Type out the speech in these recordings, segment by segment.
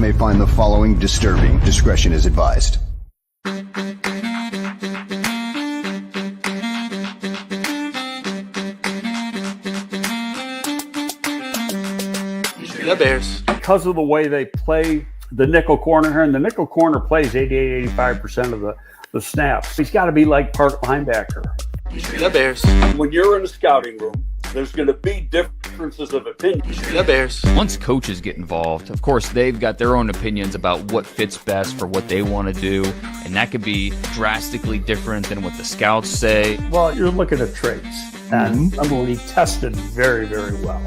may find the following disturbing. Discretion is advised. The Bears. Because of the way they play the nickel corner here, and the nickel corner plays 88-85% of the snaps. He's got to be like part linebacker. The Bears. When you're in a scouting room, there's going to be differences of opinion. The Bears. Once coaches get involved, of course, they've got their own opinions about what fits best for what they want to do, and that could be drastically different than what the scouts say. Well, you're looking at traits, and number one, he tested very, very well.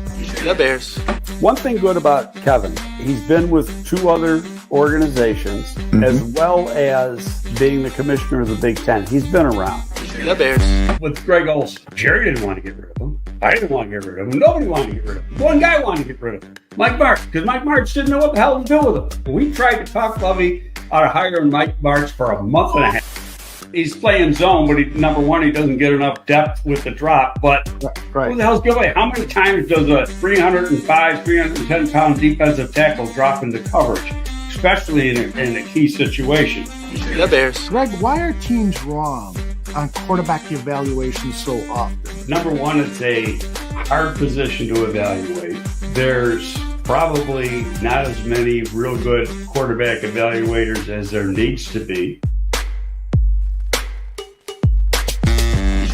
The Bears. One thing good about Kevin, he's been with two other organizations, as well as being the commissioner of the Big Ten. He's been around. The Bears. With Greg Olson, Jerry didn't want to get rid of him. I didn't want to get rid of him. Nobody wanted to get rid of him. One guy wanted to get rid of him. Mike Martz, because Mike Martz didn't know what the hell to do with him. We tried to talk Lovey out of hiring Mike Martz for a month and a half. He's playing zone, but number one, he doesn't get enough depth with the drop. But who the hell's good? How many times does a 305, 310-pound defensive tackle drop into coverage, especially in a key situation? The Bears. Greg, why are teams wrong on quarterback evaluation so often? Number one, it's a hard position to evaluate. There's probably not as many real good quarterback evaluators as there needs to be.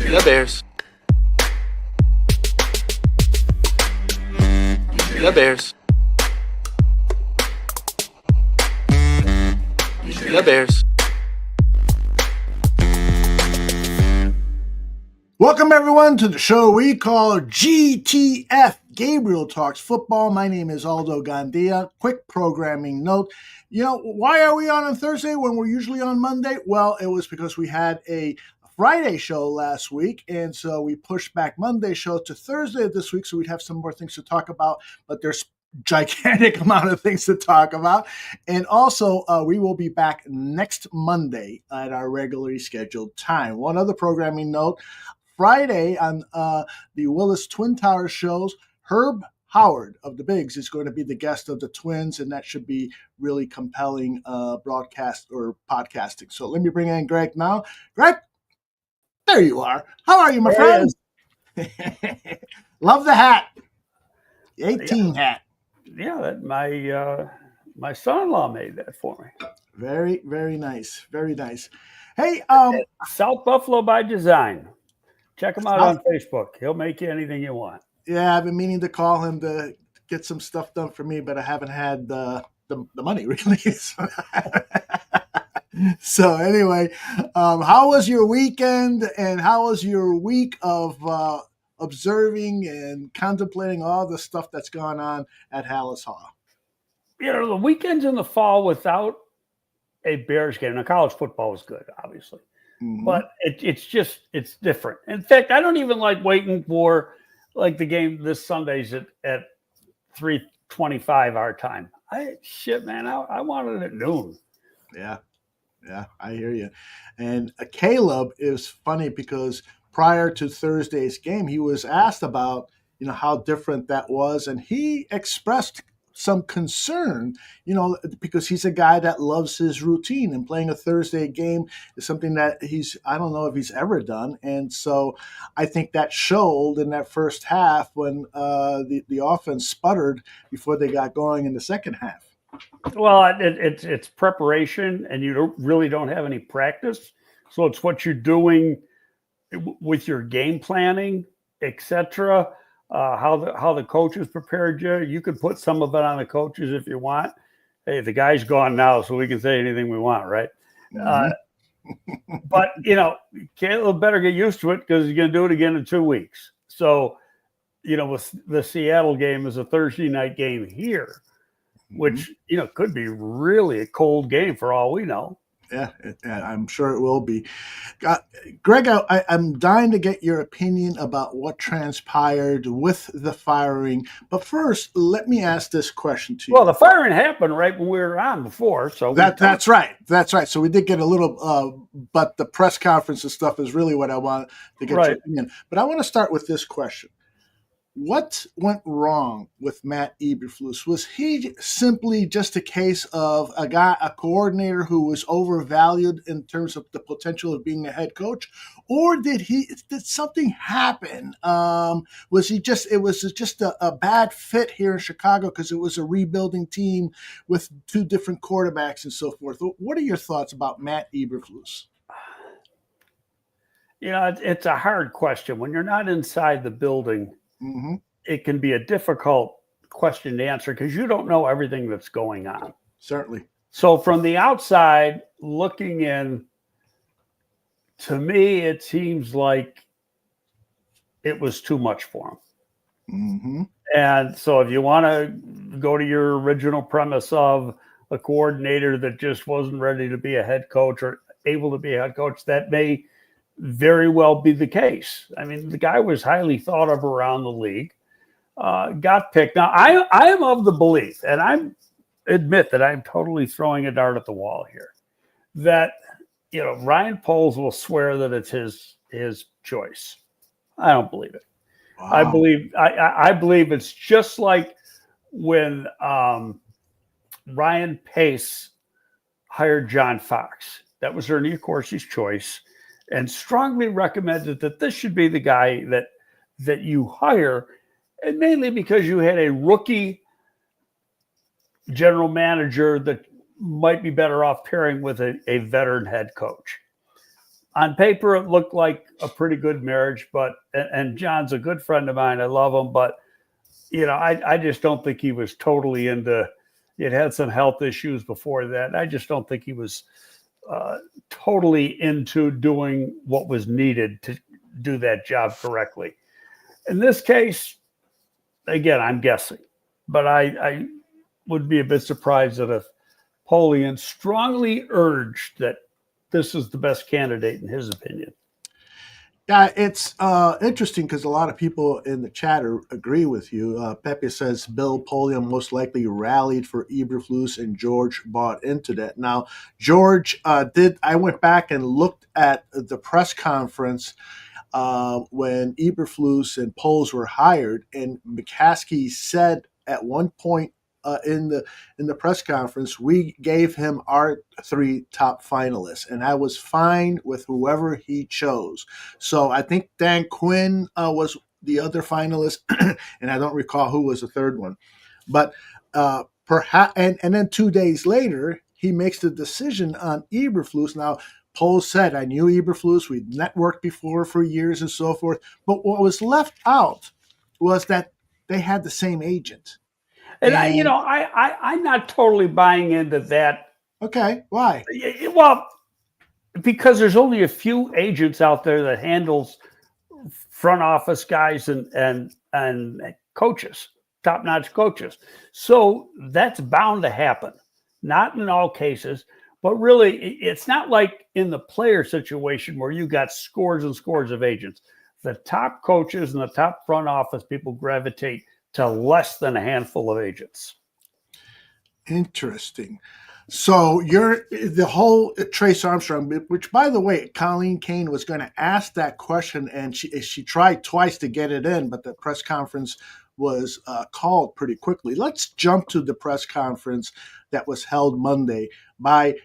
The Bears. The Bears. The Bears. Welcome, everyone, to the show we call GTF, Gabriel Talks Football. My name is Aldo Gandia. Quick programming note. You know, why are we on Thursday when we're usually on Monday? Well, it was because we had a Friday show last week, and so we pushed back Monday show to Thursday this week, so we'd have some more things to talk about, but there's gigantic amount of things to talk about. And also, we will be back next Monday at our regularly scheduled time. One other programming note, Friday on the Willis Twin Towers shows, Herb Howard of the Bigs is going to be the guest of the Twins, and that should be really compelling broadcast or podcasting. So let me bring in Greg now. Greg, there you are. How are you, my friend? Love the hat. The 18 hat. Yeah, my son-in-law made that for me. Very, very nice. Very nice. Hey, South Buffalo by Design. Check him out on Facebook. He'll make you anything you want. Yeah, I've been meaning to call him to get some stuff done for me, but I haven't had the money really. So anyway, how was your weekend, and how was your week of observing and contemplating all the stuff that's gone on at Hallis Hall? You know, the weekends in the fall without a Bears game. Now, college football was good, obviously, but it's different. In fact, I don't even like waiting for like the game this Sunday's at 3:25 our time. I wanted it at noon. Yeah, I hear you. And Caleb is funny because prior to Thursday's game, he was asked about, you know, how different that was. And he expressed some concern, you know, because he's a guy that loves his routine, and playing a Thursday game is something that I don't know if he's ever done. And so I think that showed in that first half when the offense sputtered before they got going in the second half. Well, it's preparation, and you really don't have any practice. So it's what you're doing with your game planning, etc. How the coaches prepared you. You could put some of it on the coaches if you want. Hey, the guy's gone now, so we can say anything we want, right? But, you know, Caleb better get used to it because he's going to do it again in 2 weeks. So, you know, with the Seattle game is a Thursday night game here, which, you know, could be really a cold game for all we know. Yeah, I'm sure it will be. Greg, I'm dying to get your opinion about what transpired with the firing. But first, let me ask this question to you. Well, the firing happened right when we were on before. So that's right. That's right. So we did get a little, but the press conference and stuff is really what I want to get your opinion. But I want to start with this question. what went wrong with Matt Eberflus? Was he simply just a case of a coordinator who was overvalued in terms of the potential of being a head coach, or did something happen? Was he just a bad fit here in Chicago because it was a rebuilding team with two different quarterbacks and so forth? What are your thoughts about Matt Eberflus? It's a hard question when you're not inside the building. Mm-hmm. It can be a difficult question to answer because you don't know everything that's going on. Certainly. So from the outside looking in, to me, it seems like it was too much for him. Mm-hmm. And so if you want to go to your original premise of a coordinator that just wasn't ready to be a head coach or able to be a head coach, that may very well be the case. I mean, the guy was highly thought of around the league, got picked. Now, I am of the belief, and I admit that I'm totally throwing a dart at the wall here, that, Ryan Poles will swear that it's his choice. I don't believe it. Wow. I believe it's just like when Ryan Pace hired John Fox. That was Ernie Accorsi's choice, and strongly recommended that this should be the guy that you hire, and mainly because you had a rookie general manager that might be better off pairing with a veteran head coach. On paper, it looked like a pretty good marriage, and John's a good friend of mine. I love him, but I just don't think he was totally into. It had some health issues before that. I just don't think he was totally into doing what was needed to do that job correctly. In this case, again, I'm guessing, but I would be a bit surprised that if Polian strongly urged that this is the best candidate in his opinion. Yeah, it's interesting because a lot of people in the chat agree with you. Pepe says Bill Polian most likely rallied for Eberflus, and George bought into that. Now, George I went back and looked at the press conference when Eberflus and Poles were hired, and McCaskey said at one point in the press conference, we gave him our 3 top finalists, and I was fine with whoever he chose. So I think Dan Quinn was the other finalist, and I don't recall who was the third one. But perhaps, and then 2 days later, he makes the decision on Eberflus. Now, Poles said, I knew Eberflus, we'd networked before for years and so forth. But what was left out was that they had the same agent. And I'm not totally buying into that. Okay, why? Well, because there's only a few agents out there that handles front office guys and coaches, top-notch coaches. So that's bound to happen. Not in all cases, but really, it's not like in the player situation where you got scores and scores of agents. The top coaches and the top front office people gravitate to less than a handful of agents. Interesting. So the whole Trace Armstrong, which, by the way, Colleen Kane was going to ask that question, and she tried twice to get it in, but the press conference was called pretty quickly. Let's jump to the press conference that was held Monday by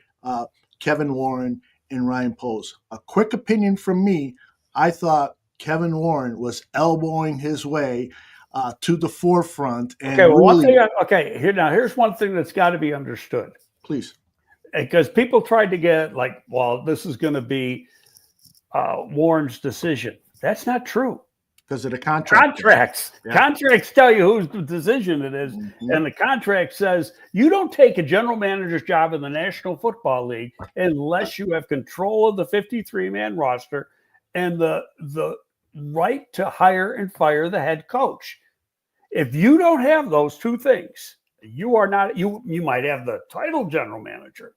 Kevin Warren and Ryan Poles. A quick opinion from me, I thought Kevin Warren was elbowing his way to the forefront. And here's one thing that's got to be understood. Please. Because people tried to get this is going to be Warren's decision. That's not true. Because of the contracts. Yeah. Contracts tell you whose decision it is. Mm-hmm. And the contract says you don't take a general manager's job in the National Football League unless you have control of the 53-man roster and the right to hire and fire the head coach. If you don't have those two things, you are not, you might have the title general manager,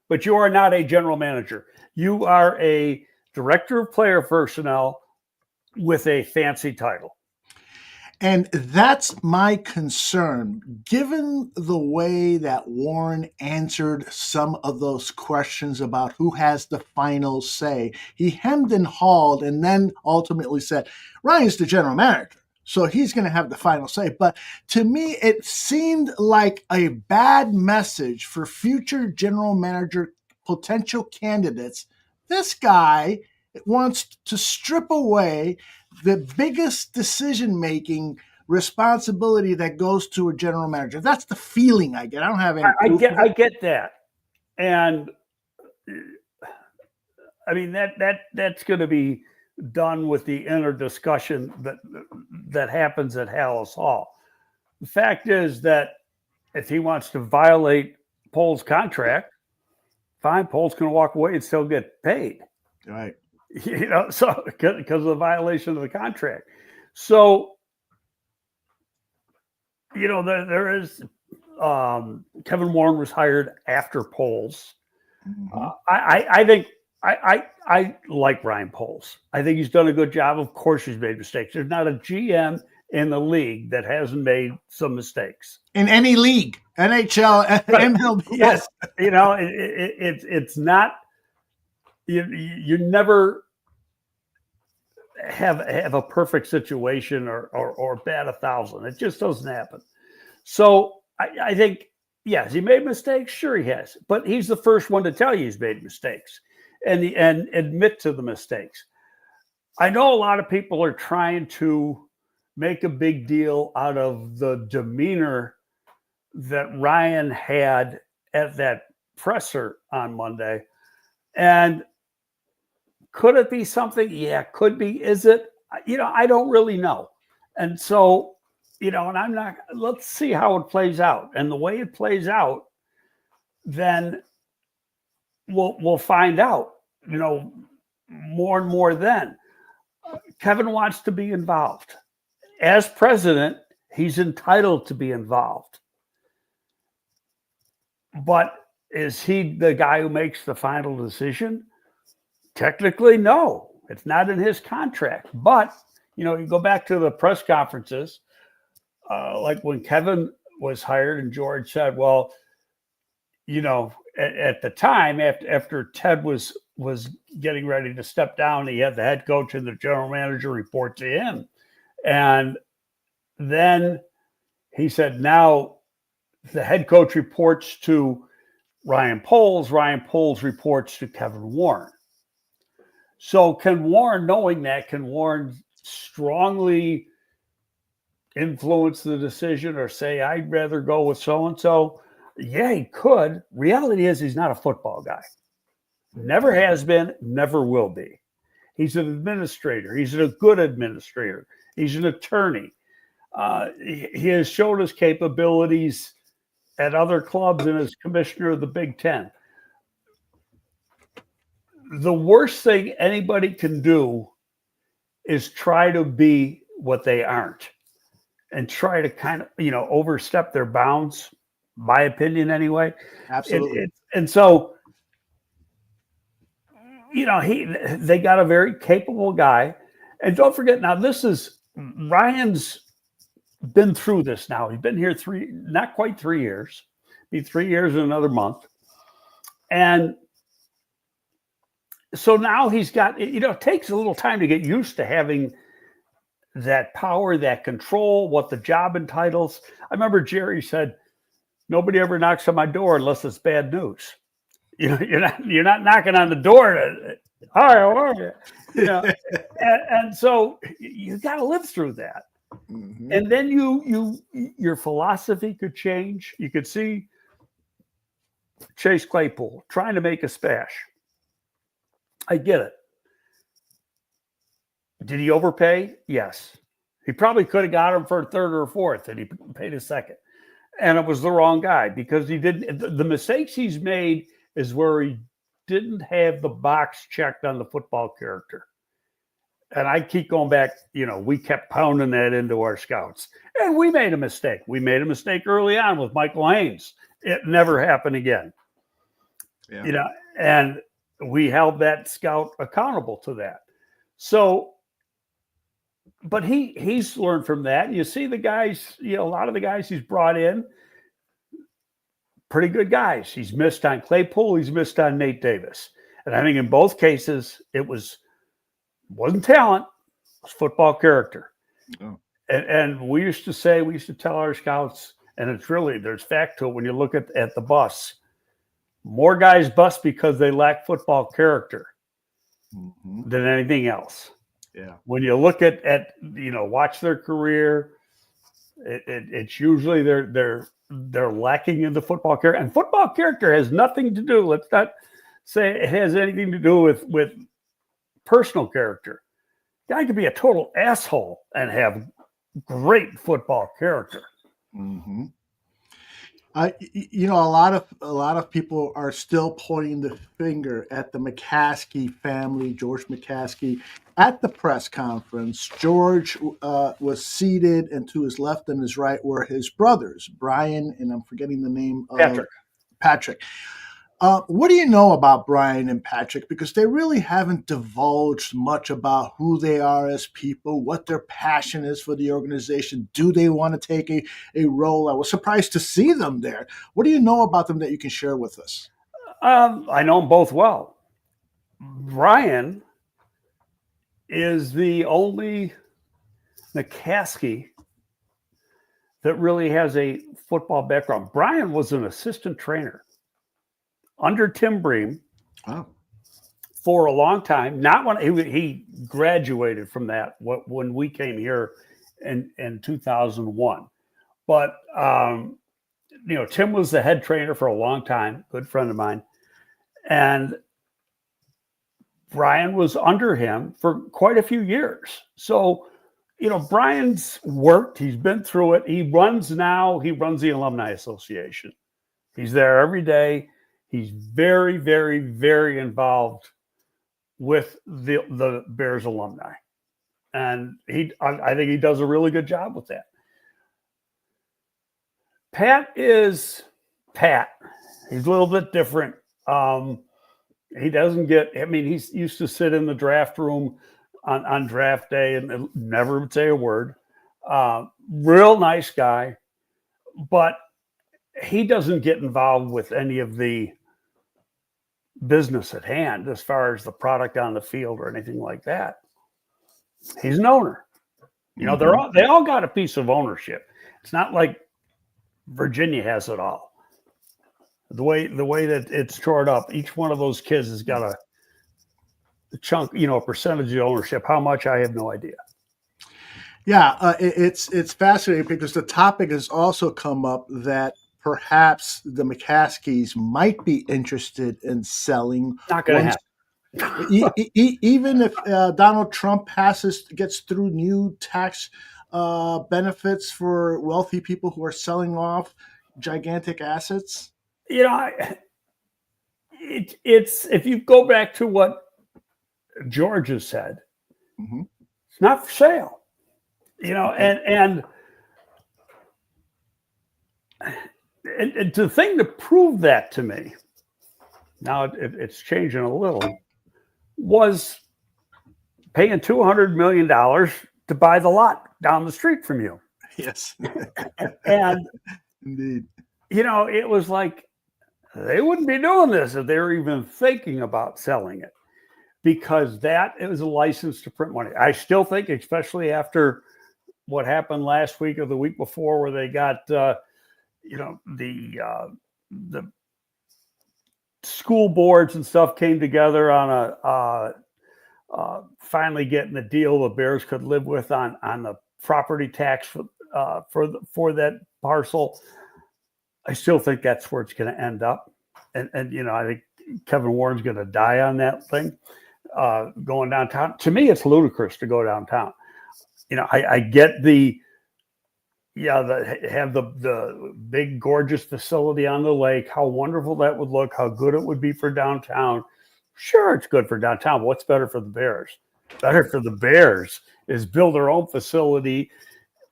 but you are not a general manager. You are a director of player personnel with a fancy title. And that's my concern. Given the way that Warren answered some of those questions about who has the final say, he hemmed and hawed and then ultimately said, Ryan's the general manager. So he's going to have the final say. But to me, it seemed like a bad message for future general manager potential candidates. This guy wants to strip away the biggest decision-making responsibility that goes to a general manager. That's the feeling I get. I don't have any. I get that. And I mean, that's going to be done with the inner discussion that happens at Hallis Hall. The fact is that if he wants to violate Pohl's contract, fine, Pohl's going to walk away and still get paid. Right. So because of the violation of the contract. So, there is Kevin Warren was hired after Pohl's. Mm-hmm. I think I like Ryan Poles. I think he's done a good job. Of course, he's made mistakes. There's not a GM in the league that hasn't made some mistakes. In any league, NHL, MLB. Yes, it's not. You never have a perfect situation or bat 1,000. It just doesn't happen. So I think, yes, he made mistakes. Sure, he has, but he's the first one to tell you he's made mistakes and admit to the mistakes. I know a lot of people are trying to make a big deal out of the demeanor that Ryan had at that presser on Monday. And could it be something? Yeah, could be. Is it? I don't really know. And so, and I'm not, let's see how it plays out. And the way it plays out, then we'll find out, more and more then. Kevin wants to be involved. As president, he's entitled to be involved. But is he the guy who makes the final decision? Technically, no. It's not in his contract. But, you go back to the press conferences, like when Kevin was hired and George said, well, at the time, after Ted was getting ready to step down, he had the head coach and the general manager report to him. And then he said, now the head coach reports to Ryan Poles. Ryan Poles reports to Kevin Warren. So knowing that, can Warren strongly influence the decision or say, I'd rather go with so-and-so? Yeah, he could. Reality is he's not a football guy. Never has been, never will be. He's an administrator. He's a good administrator. He's an attorney. He has shown his capabilities at other clubs and as commissioner of the Big Ten. The worst thing anybody can do is try to be what they aren't and try to kind of, overstep their bounds, my opinion anyway. Absolutely. And so, they got a very capable guy. And don't forget, now Ryan's been through this now. He's been here not quite 3 years. Be 3 years in another month. And so now he's got, it takes a little time to get used to having that power, that control, what the job entitles. I remember Jerry said, nobody ever knocks on my door unless it's bad news. You're not knocking on the door to, hi, how are you? And so you got to live through that. Mm-hmm. And then your philosophy could change. You could see Chase Claypool trying to make a splash. I get it. Did he overpay? Yes. He probably could have got him for a third or a fourth, and he paid a second. And it was the wrong guy because he didn't. The mistakes he's made is where he didn't have the box checked on the football character. And I keep going back, we kept pounding that into our scouts. And we made a mistake. We made a mistake early on with Michael Haynes. It never happened again. Yeah. And we held that scout accountable to that. So, but he's learned from that. You see the guys, a lot of the guys he's brought in, pretty good guys. He's missed on Claypool. He's missed on Nate Davis. And I think in both cases, it wasn't talent, it was football character. Oh. And we used to tell our scouts, and it's really, there's fact to it when you look at the bus. More guys bust because they lack football character than anything else. Yeah. When you look at watch their career, it's usually they're lacking in the football character. And football character has nothing to do, let's not say it has anything to do with personal character. Guy could be a total asshole and have great football character. Mm-hmm. A lot of people are still pointing the finger at the McCaskey family, George McCaskey. At the press conference, George was seated, and to his left and his right were his brothers, Brian, and I'm forgetting the name of Patrick. What do you know about Brian and Patrick? Because they really haven't divulged much about who they are as people, what their passion is for the organization. Do they want to take a role? I was surprised to see them there. What do you know about them that you can share with us? I know them both well. Brian is the only McCaskey that really has a football background. Brian was an assistant trainer under Tim Bream for a long time. Not when he graduated from that when we came here in 2001. But Tim was the head trainer for a long time, good friend of mine, and Brian was under him for quite a few years. So, Brian's worked. He's been through it. He runs the Alumni Association. He's there every day. He's very, very, very involved with the Bears alumni. And I think he does a really good job with that. Pat is Pat. He's a little bit different. He doesn't he's used to sit in the draft room on draft day and never would say a word. Real nice guy, but he doesn't get involved with any of the business at hand as far as the product on the field or anything like that. He's an owner. They all got a piece of ownership. It's not like Virginia has it all. The way that it's stored up, each one of those kids has got a chunk, a percentage of ownership. How much, I have no idea. Yeah, it's fascinating because the topic has also come up that perhaps the McCaskeys might be interested in selling. Not going to happen. Even if Donald Trump gets through new tax benefits for wealthy people who are selling off gigantic assets. It's if you go back to what George has said, it's not for sale. And the thing to prove that to me, now it's changing a little, was paying $200 million to buy the lot down the street from you. Yes. And indeed, it was like, they wouldn't be doing this if they were even thinking about selling it, because it was a license to print money. I still think, especially after what happened last week or the week before, where they got, the school boards and stuff came together on finally getting a deal the Bears could live with on the property tax for that parcel. I still think that's where it's going to end up. And I think Kevin Warren's going to die on that thing, going downtown. To me, it's ludicrous to go downtown. I get have the big, gorgeous facility on the lake, how wonderful that would look, how good it would be for downtown. Sure, it's good for downtown, but what's better for the Bears? Better for the Bears is build their own facility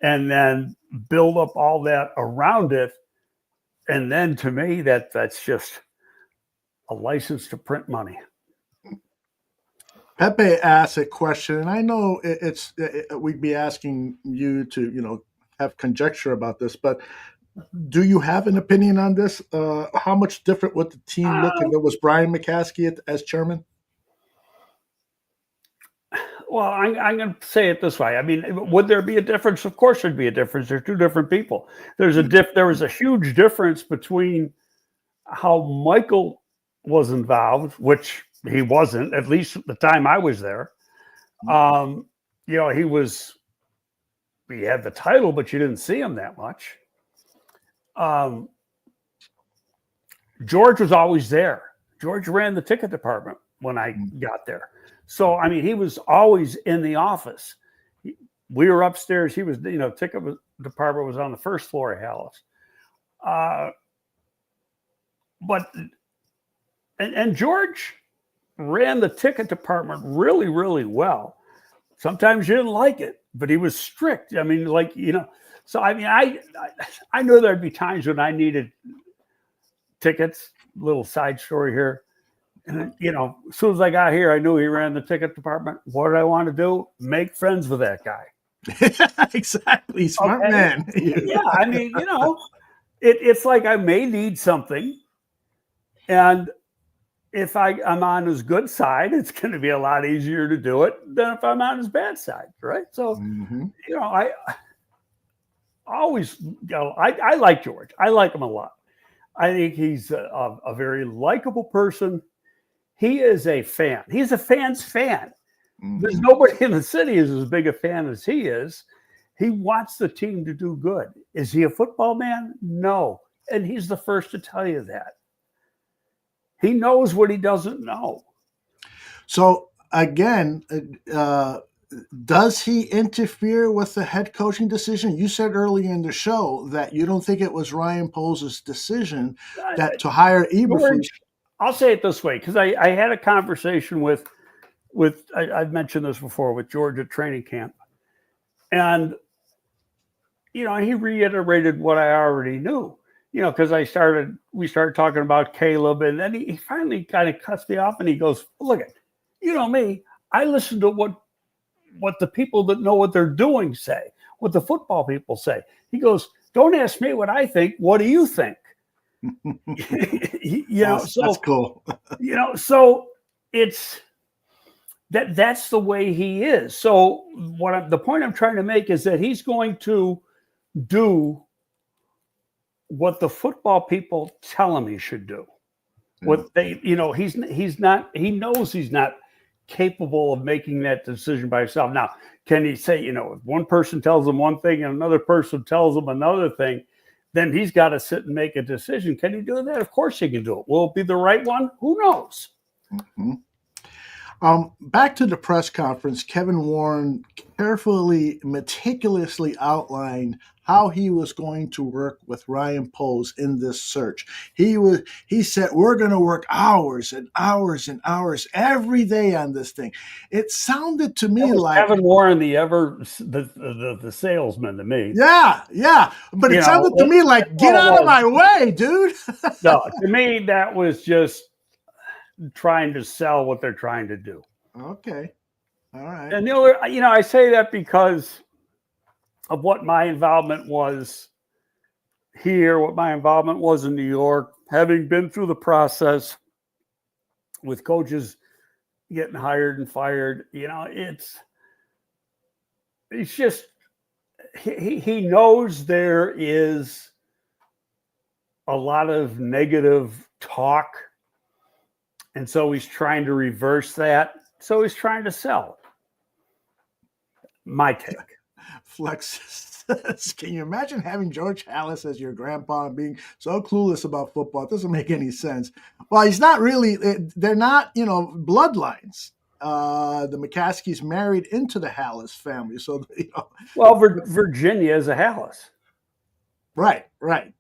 and then build up all that around it. And then, to me, that's just a license to print money. Pepe asked a question, and I know we'd be asking you to, have conjecture about this, but do you have an opinion on this? How much different would the team look if it was Brian McCaskey as chairman? Well, I'm going to say it this way. I mean, would there be a difference? Of course, there'd be a difference. They're two different people. There was a huge difference between how Michael was involved, which he wasn't, at least at the time I was there. You know, he had the title, but you didn't see him that much. George was always there. George ran the ticket department when I got there. So, I mean, he was always in the office. We were upstairs. He was, you know, ticket department was on the first floor of Hallis. And George ran the ticket department really, really well. Sometimes you didn't like it, but he was strict. I mean, like, you know, so I mean, I knew there'd be times when I needed tickets. Little side story here. And, you know, as soon as I got here, I knew he ran the ticket department. What did I want to do? Make friends with that guy. Exactly. Smart man. Yeah. I mean, you know, it's like I may need something. And if I'm on his good side, it's going to be a lot easier to do it than if I'm on his bad side. Right. So, you know, I always, you know, I like George. I like him a lot. I think he's a very likable person. He is a fan. He's a fan's fan. There's nobody in the city who's as big a fan as he is. He wants the team to do good. Is he a football man? No. And he's the first to tell you that. He knows what he doesn't know. So, again, does he interfere with the head coaching decision? You said earlier in the show that you don't think it was Ryan Poles' decision to hire Eberflus. I'll say it this way, because I had a conversation with I've mentioned this before, with George at training camp. And, you know, he reiterated what I already knew, you know, because we started talking about Caleb, and then he finally kind of cuts me off and he goes, look, you know me, I listen to what the people that know what they're doing say, what the football people say. He goes, don't ask me what I think. What do you think? You know, that's cool. You know, so it's that's the way he is. So the point I'm trying to make is that he's going to do what the football people tell him he should do. What they, you know, he knows he's not capable of making that decision by himself. Now, can he say, you know, if one person tells him one thing and another person tells him another thing, then he's got to sit and make a decision. Can he do that? Of course he can do it. Will it be the right one? Who knows? Back to the press conference, Kevin Warren carefully, meticulously outlined how he was going to work with Ryan Poles in this search. He said, we're going to work hours and hours and hours every day on this thing. It sounded to me like Kevin Warren, the salesman to me. Yeah. But it sounded to me like, get out of my way, dude. No, to me, that was just trying to sell what they're trying to do. Okay. All right. And I say that because of what my involvement was here, what my involvement was in New York, having been through the process with coaches getting hired and fired. You know, it's just he knows there is a lot of negative talk, and so he's trying to reverse that. So he's trying to sell. My take. Flex says, can you imagine having George Halas as your grandpa and being so clueless about football? It doesn't make any sense. Well, he's not really, they're not, you know, bloodlines. The McCaskies married into the Halas family. So, you know. Well, Virginia is a Halas. Right.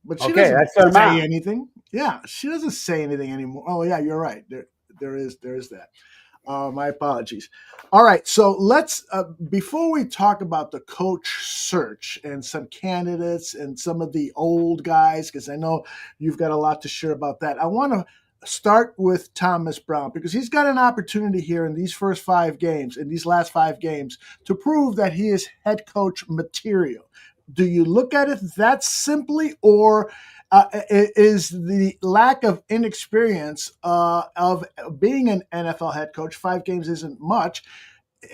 But she doesn't say anything. Yeah, she doesn't say anything anymore. Oh, yeah, you're right. There is that. My apologies. All right, so let's before we talk about the coach search and some candidates and some of the old guys, because I know you've got a lot to share about that. I want to start with Thomas Brown because he's got an opportunity here in these last 5 games, to prove that he is head coach material. Do you look at it that simply, or is the lack of inexperience of being an NFL head coach, 5 games isn't much,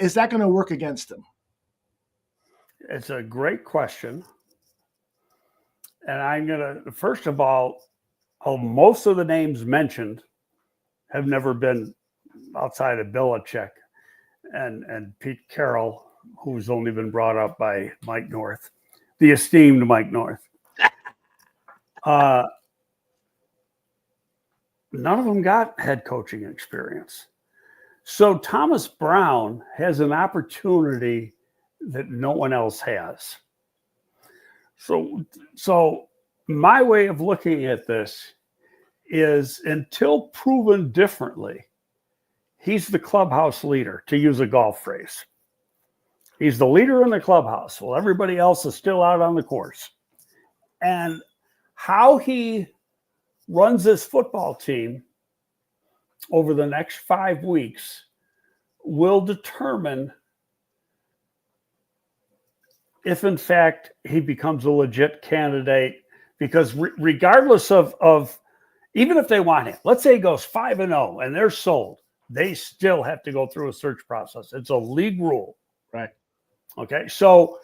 is that going to work against him? It's a great question. And I'm going to, first of all, most of the names mentioned have never been outside of Belichick and Pete Carroll, who's only been brought up by Mike North, the esteemed Mike North. None of them got head coaching experience. So Thomas Brown has an opportunity that no one else has. So my way of looking at this is, until proven differently, he's the clubhouse leader, to use a golf phrase. He's the leader in the clubhouse while everybody else is still out on the course. And how he runs this football team over the next 5 weeks will determine if, in fact, he becomes a legit candidate. Because regardless of even if they want him, let's say he goes 5-0 and they're sold, they still have to go through a search process. It's a league rule. Right. Okay. So,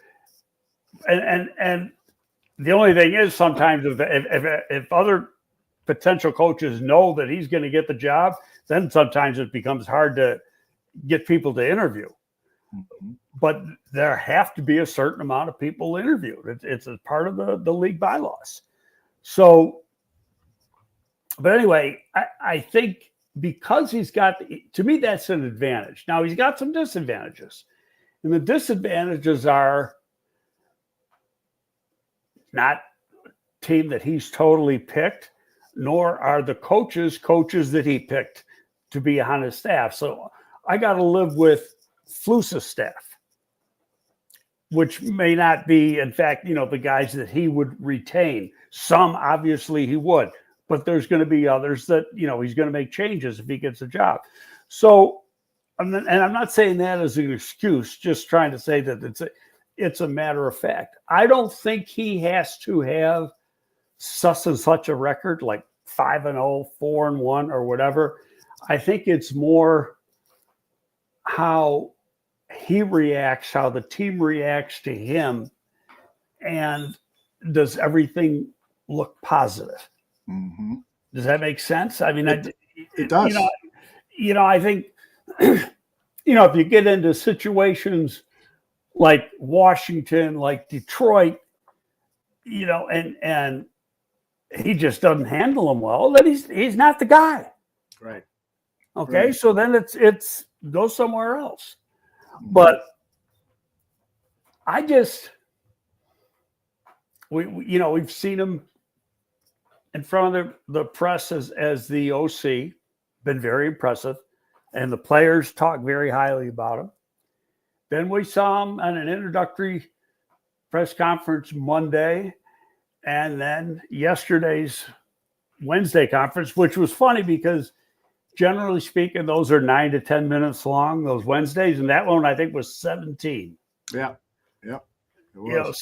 and the only thing is, sometimes if other potential coaches know that he's going to get the job, then sometimes it becomes hard to get people to interview. Mm-hmm. But there have to be a certain amount of people interviewed. It's a part of the league bylaws. So, but anyway, I think because he's got, to me, that's an advantage. Now, he's got some disadvantages. And the disadvantages are not a team that he's totally picked, nor are the coaches that he picked to be on his staff. So I got to live with Flus's staff, which may not be, in fact, the guys that he would retain. Some, obviously, he would. But there's going to be others that, he's going to make changes if he gets a job. So, and I'm not saying that as an excuse, just trying to say that it's a matter of fact. I don't think he has to have such and such a record, like 5-0, 4-1, or whatever. I think it's more how he reacts, how the team reacts to him, and does everything look positive? Mm-hmm. Does that make sense? I mean, it does. I think, if you get into situations like Washington, like Detroit, and he just doesn't handle them well, then he's not the guy. Right. Okay. Right. So then it's go somewhere else. But we've seen him in front of the press as the OC, been very impressive, and the players talk very highly about him. Then we saw him at an introductory press conference Monday, and then yesterday's Wednesday conference, which was funny because generally speaking, those are 9 to 10 minutes long, those Wednesdays, and that one I think was 17. Yeah. It was.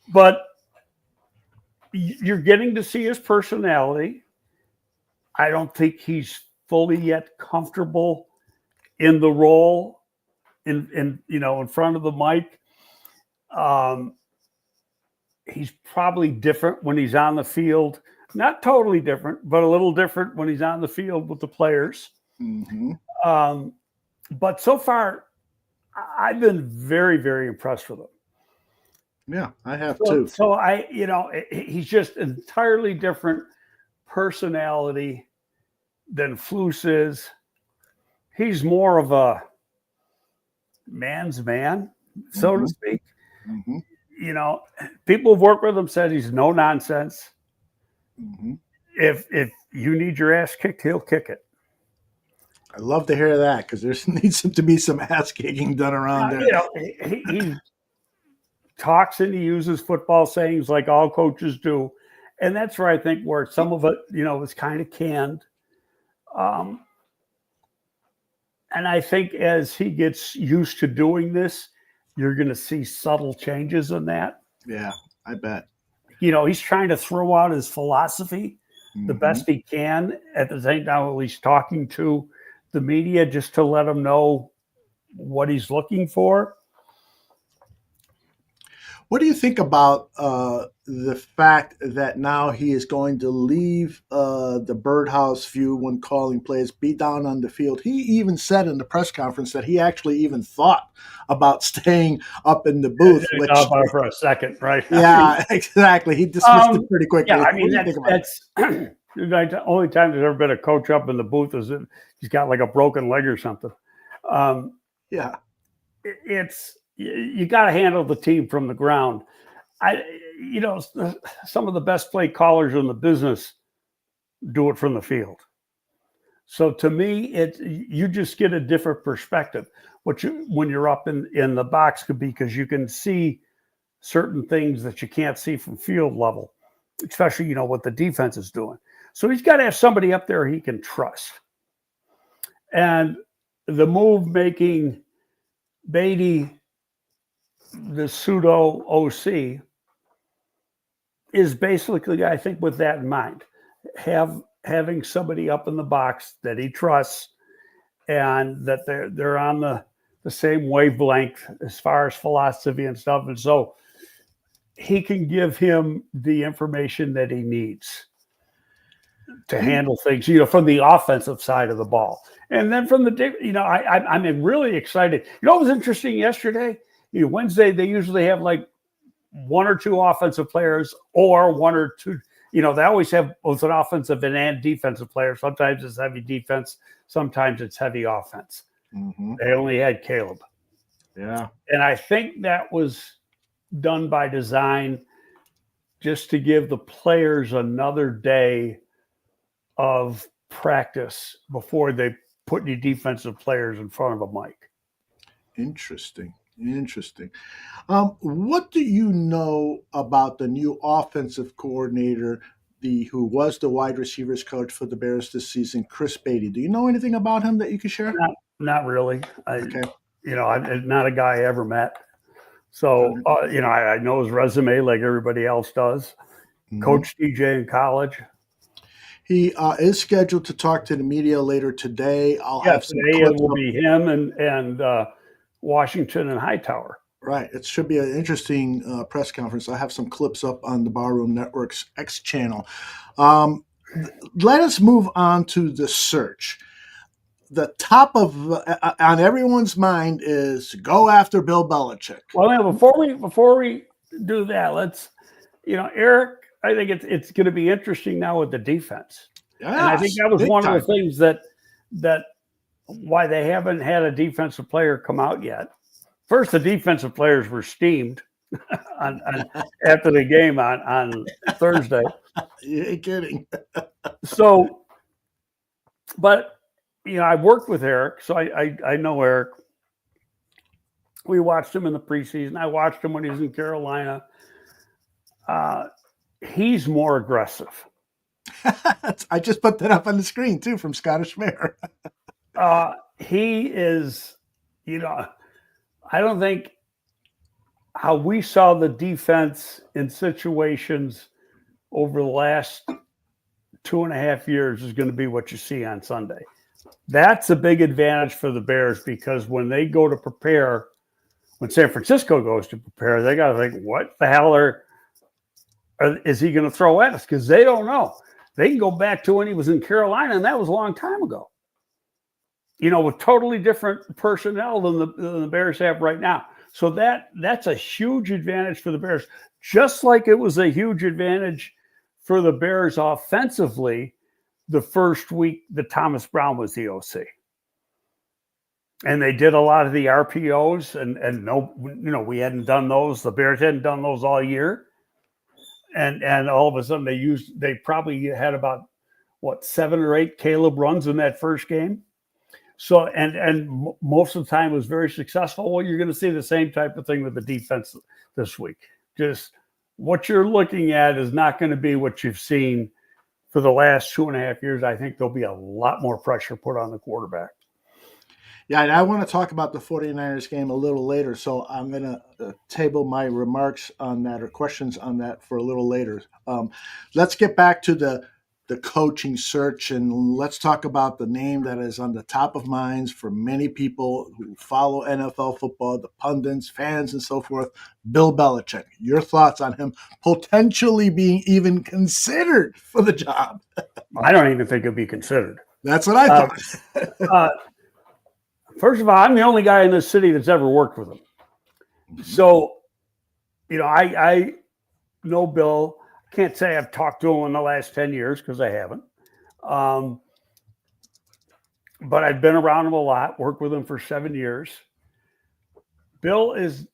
But you're getting to see his personality. I don't think he's fully yet comfortable in the role in front of the mic. He's probably different when he's on the field. Not totally different, but a little different when he's on the field with the players. Mm-hmm. But so far, I've been very, very impressed with him. Yeah, I have too. So he's just an entirely different personality than Flus is. He's more of a man's man, so to speak. Mm-hmm. People who've worked with him said he's no nonsense. Mm-hmm. If you need your ass kicked, he'll kick it. I love to hear that because there needs to be some ass kicking done around there. He talks and he uses football sayings like all coaches do. And that's where I think where some of it, is kind of canned. And I think as he gets used to doing this, you're going to see subtle changes in that. Yeah, I bet. He's trying to throw out his philosophy the best he can. At the same time, at least talking to the media just to let them know what he's looking for. What do you think about the fact that now he is going to leave the birdhouse view when calling plays, be down on the field? He even said in the press conference that he actually even thought about staying up in the booth. Which, about it for a second, right? Yeah, exactly. He dismissed it pretty quickly. Yeah, I mean, that's the only time there's ever been a coach up in the booth is if he's got like a broken leg or something. Yeah. You got to handle the team from the ground. Some of the best play callers in the business do it from the field. So to me, you just get a different perspective. When you're up in the box, because you can see certain things that you can't see from field level, especially what the defense is doing. So he's got to have somebody up there he can trust. And the move making Beatty the pseudo OC is basically, I think, with that in mind, having somebody up in the box that he trusts and that they're on the same wavelength as far as philosophy and stuff. And so he can give him the information that he needs to handle things, from the offensive side of the ball. And then from I'm really excited. What was interesting yesterday? Wednesday, they usually have like one or two offensive players or one or two. They always have both an offensive and defensive player. Sometimes it's heavy defense. Sometimes it's heavy offense. Mm-hmm. They only had Caleb. Yeah. And I think that was done by design just to give the players another day of practice before they put any defensive players in front of a mic. Interesting. What do you know about the new offensive coordinator, who was the wide receivers coach for the Bears this season, Chris Beatty? Do you know anything about him that you can share? Not really. Okay. I'm not a guy I ever met. So, I know his resume like everybody else does. Mm-hmm. Coached DJ in college. He is scheduled to talk to the media later today. Today it will be him and Washington and Hightower. Right. It should be an interesting press conference. I have some clips up on the Barroom Network's X channel. Let us move on to the search. The top of on everyone's mind is go after Bill Belichick. Well, before we do that, let's, Eric, I think it's going to be interesting now with the defense. Yes, and I think that was one of the things that why they haven't had a defensive player come out yet. First, the defensive players were steamed after the game on Thursday. You ain't kidding. So, but I worked with Eric, so I know Eric. We watched him in the preseason. I watched him when he was in Carolina. He's more aggressive. I just put that up on the screen too from Scottish Mare. He is, I don't think how we saw the defense in situations over the last 2.5 years is going to be what you see on Sunday. That's a big advantage for the Bears because when they go to prepare, when San Francisco goes to prepare, they got to think, what the hell is he going to throw at us? Because they don't know. They can go back to when he was in Carolina, and that was a long time ago. With totally different personnel than the Bears have right now. So that's a huge advantage for the Bears, just like it was a huge advantage for the Bears offensively the first week that Thomas Brown was the OC. And they did a lot of the RPOs, and no, we hadn't done those. The Bears hadn't done those all year. And all of a sudden they probably had about 7 or 8 Caleb runs in that first game. So, and most of the time it was very successful. Well, you're going to see the same type of thing with the defense this week. Just what you're looking at is not going to be what you've seen for the last 2.5 years. I think there'll be a lot more pressure put on the quarterback. Yeah, and I want to talk about the 49ers game a little later, so I'm going to table my remarks on that or questions on that for a little later. Let's get back to the the coaching search, and let's talk about the name that is on the top of minds for many people who follow NFL football, the pundits, fans, and so forth, Bill Belichick. Your thoughts on him potentially being even considered for the job? I don't even think it'll be considered. That's what I thought. First of all, I'm the only guy in this city that's ever worked with him. So, I know Bill. Can't say I've talked to him in the last 10 years because I haven't. But I've been around him a lot, worked with him for 7 years. Bill is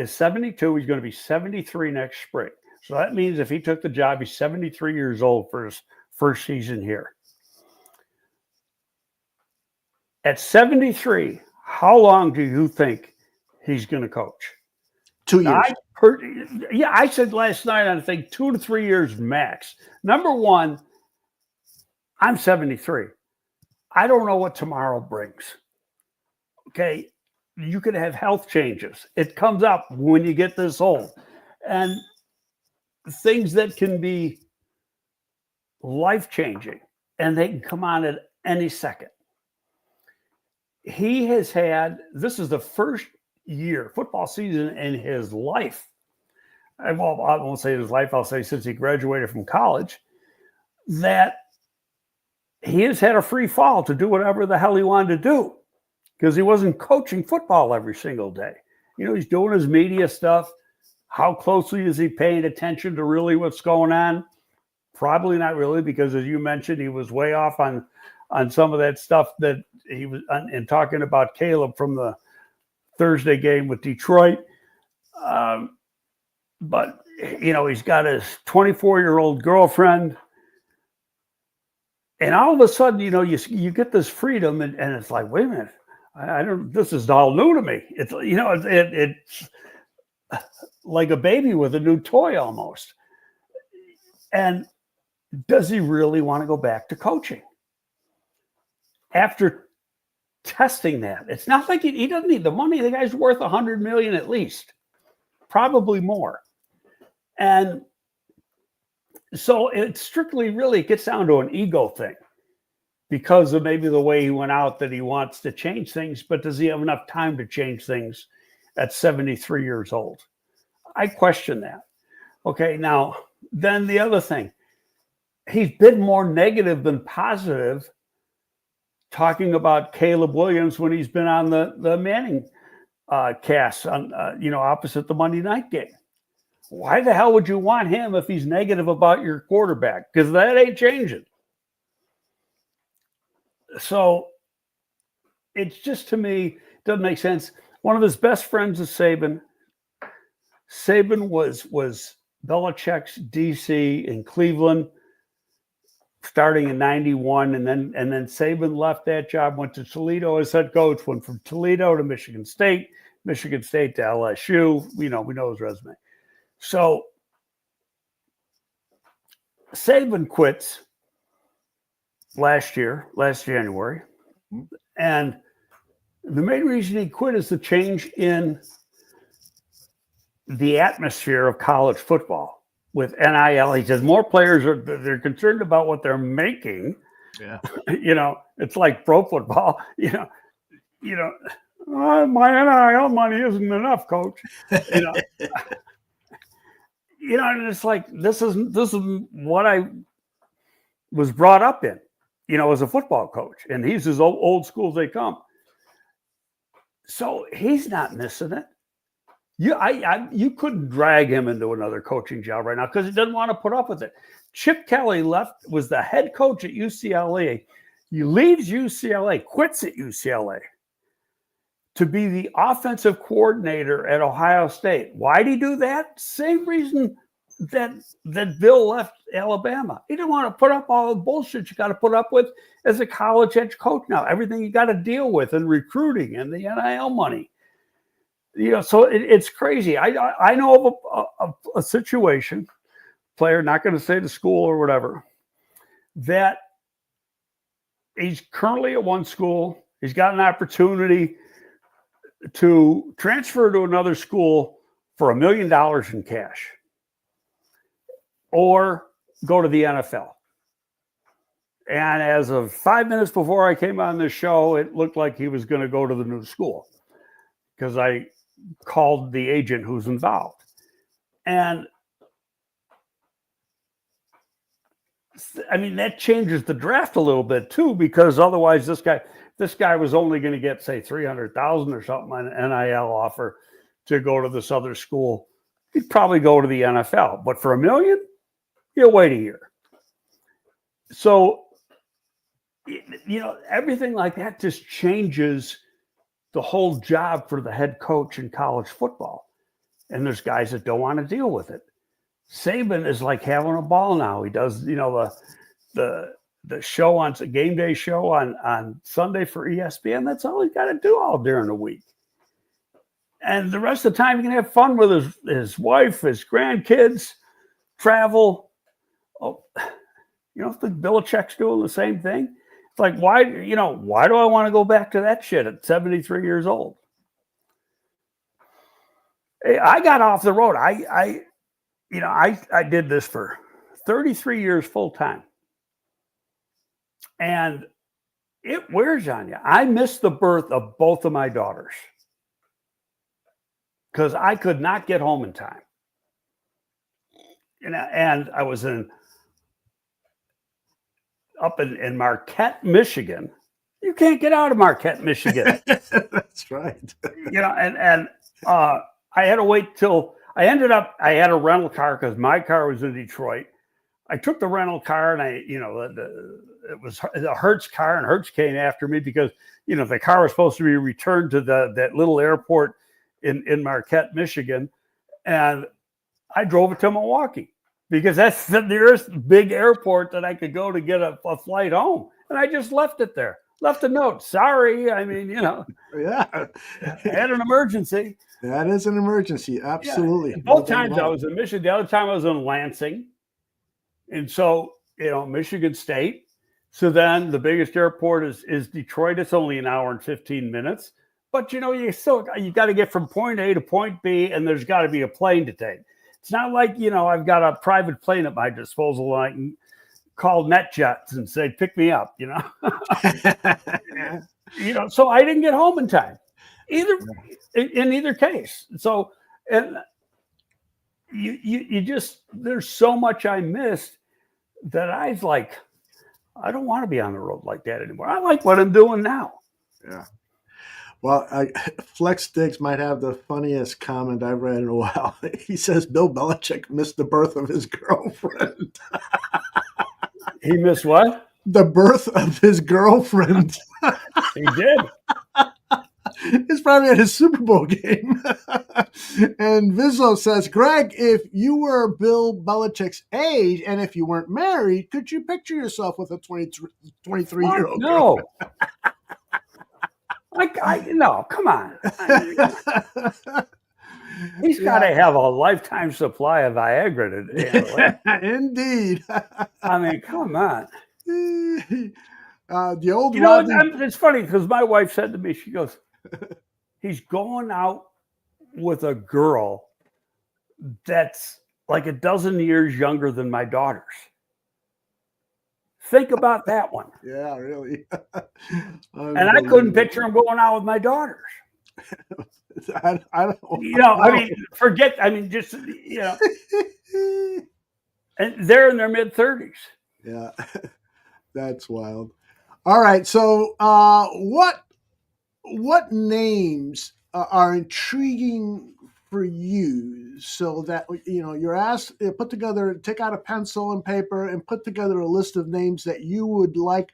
72. He's going to be 73 next spring. So that means if he took the job, he's 73 years old for his first season here. At 73, how long do you think he's going to coach? 2 years. I said last night, I think 2 to 3 years max. Number one, I'm 73. I don't know what tomorrow brings. Okay. You could have health changes. It comes up when you get this old. And things that can be life-changing, and they can come on at any second. This is the first year, football season in his life. I won't say his life, I'll say since he graduated from college, that he has had a free fall to do whatever the hell he wanted to do because he wasn't coaching football every single day. He's doing his media stuff. How closely is he paying attention to really what's going on? Probably not really, because as you mentioned, he was way off on some of that stuff that he was in talking about Caleb from the Thursday game with Detroit. But, he's got his 24-year-old girlfriend. And all of a sudden, you get this freedom and it's like, wait a minute, this is all new to me. It's, it's like a baby with a new toy almost. And does he really want to go back to coaching? After testing that, it's not like he doesn't need the money. The guy's worth $100 million at least, probably more. And so it strictly really gets down to an ego thing because of maybe the way he went out, that he wants to change things, but does he have enough time to change things at 73 years old? I question that. Okay, now, then the other thing, he's been more negative than positive talking about Caleb Williams when he's been on the Manning cast on, opposite the Monday night game. Why the hell would you want him if he's negative about your quarterback? Because that ain't changing. So it's just, to me, doesn't make sense. One of his best friends is Saban. Saban was Belichick's DC in Cleveland starting in 91. And then Saban left that job, went to Toledo as head coach, went from Toledo to Michigan State to LSU. We know his resume. So Saban quits last January. And the main reason he quit is the change in the atmosphere of college football with NIL. He says more players they're concerned about what they're making. Yeah. It's like pro football, my NIL money isn't enough, coach. And it's like, this is what I was brought up in, as a football coach. And he's as old school as they come. So he's not missing it. You couldn't drag him into another coaching job right now because he doesn't want to put up with it. Chip Kelly was the head coach at UCLA. He leaves UCLA, quits at UCLA to be the offensive coordinator at Ohio State. Why'd he do that? Same reason that Bill left Alabama. He didn't want to put up all the bullshit you got to put up with as a college head coach now. Everything you got to deal with in recruiting and the NIL money. So it's crazy. I know of a situation, player, not going to say the school or whatever, that he's currently at one school. He's got an opportunity to transfer to another school for $1 million in cash or go to the NFL. And as of 5 minutes before I came on the show, it looked like he was going to go to the new school because I called the agent who's involved. And I mean, that changes the draft a little bit too, because otherwise this guy was only going to get, say, 300,000 or something on an NIL offer to go to this other school. He'd probably go to the NFL, but for $1 million, he'll wait a year. So, you know, everything like that just changes the whole job for the head coach in college football. And there's guys that don't want to deal with it. Saban is like having a ball now. He does, you know, the show on a game day show on Sunday for ESPN. That's all he's got to do all during the week. And the rest of the time, he can have fun with his wife, his grandkids, travel. Oh, you know, think Belichick's doing the same thing. It's like, why do I want to go back to that shit at 73 years old? Hey, I got off the road. I did this for 33 years full time. And it wears on you. I missed the birth of both of my daughters because I could not get home in time. And I was up in Marquette, Michigan. You can't get out of Marquette, Michigan. That's right. You know, and I had to wait till I had a rental car because my car was in Detroit. I took the rental car and it was a Hertz car, and Hertz came after me because, you know, the car was supposed to be returned to that little airport in Marquette, Michigan. And I drove it to Milwaukee because that's the nearest big airport that I could go to get a flight home. And I just left it there. Left a note. Sorry. I mean, you know, Yeah. I had an emergency. That is an emergency. Absolutely. Yeah. Both times I was in Michigan. The other time I was in Lansing. And so, you know, Michigan State. So then the biggest airport is Detroit. It's only an hour and 15 minutes. But, you know, you got to get from point A to point B, and there's got to be a plane to take. It's not like, you know, I've got a private plane at my disposal and I can call NetJets and say, pick me up, you know. You know, so I didn't get home in time in either case. So, and you just, there's so much I missed that I was like, I don't want to be on the road like that anymore. I like what I'm doing now. Yeah. Well, Flex Diggs might have the funniest comment I've read in a while. He says Bill Belichick missed the birth of his girlfriend. He missed what? The birth of his girlfriend. He did. It's probably at his Super Bowl game. And Vizzo says, Greg, if you were Bill Belichick's age and if you weren't married, could you picture yourself with a 23-year-old No. girlfriend? No, come on. He's got to have a lifetime supply of Viagra to handle it. Indeed. I mean, come on. The old, you know, it's funny because my wife said to me, she goes, he's going out with a girl that's like a dozen years younger than my daughters. Think about that one. Yeah, really. And I couldn't picture him going out with my daughters. I don't you know, I mean, forget, I mean, just, you know, and they're in their mid-30s. Yeah, that's wild. All right, so what names are intriguing for you so that, you know, you're asked, put together, take out a pencil and paper and put together a list of names that you would like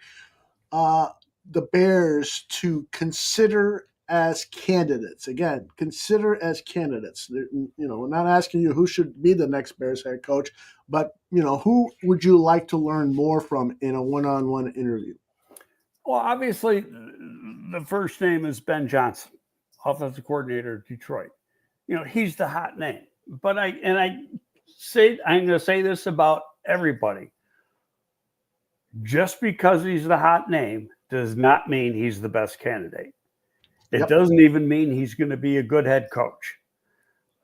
the Bears to consider as candidates. Again, consider as candidates. You know, we're not asking you who should be the next Bears head coach, but, you know, who would you like to learn more from in a one-on-one interview? Well, obviously, the first name is Ben Johnson, offensive coordinator of Detroit. You know, he's the hot name. But I'm going to say this about everybody. Just because he's the hot name does not mean he's the best candidate. It doesn't even mean he's going to be a good head coach.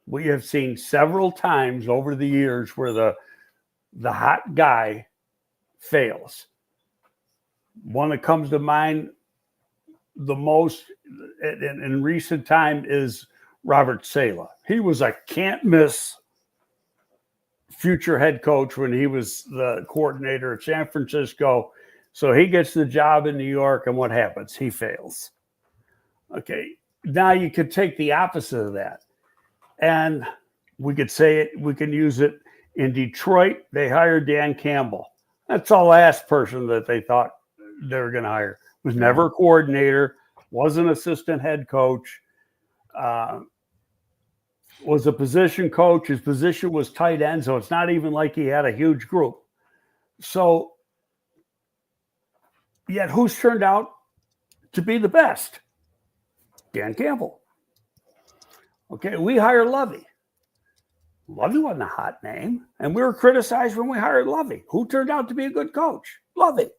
We have seen several times over the years where the hot guy fails. One that comes to mind the most in recent time is Robert Saleh. He was a can't-miss future head coach when he was the coordinator at San Francisco. So he gets the job in New York, and what happens? He fails. Okay, now you could take the opposite of that. And we could say it, we can use it in Detroit. They hired Dan Campbell. That's the last person that they thought they were going to hire. Was never a coordinator, was an assistant head coach, was a position coach. His position was tight end, so it's not even like he had a huge group. So, yet who's turned out to be the best? Dan Campbell. Okay, we hired Lovey. Lovey wasn't a hot name, and we were criticized when we hired Lovey. Who turned out to be a good coach? Lovey.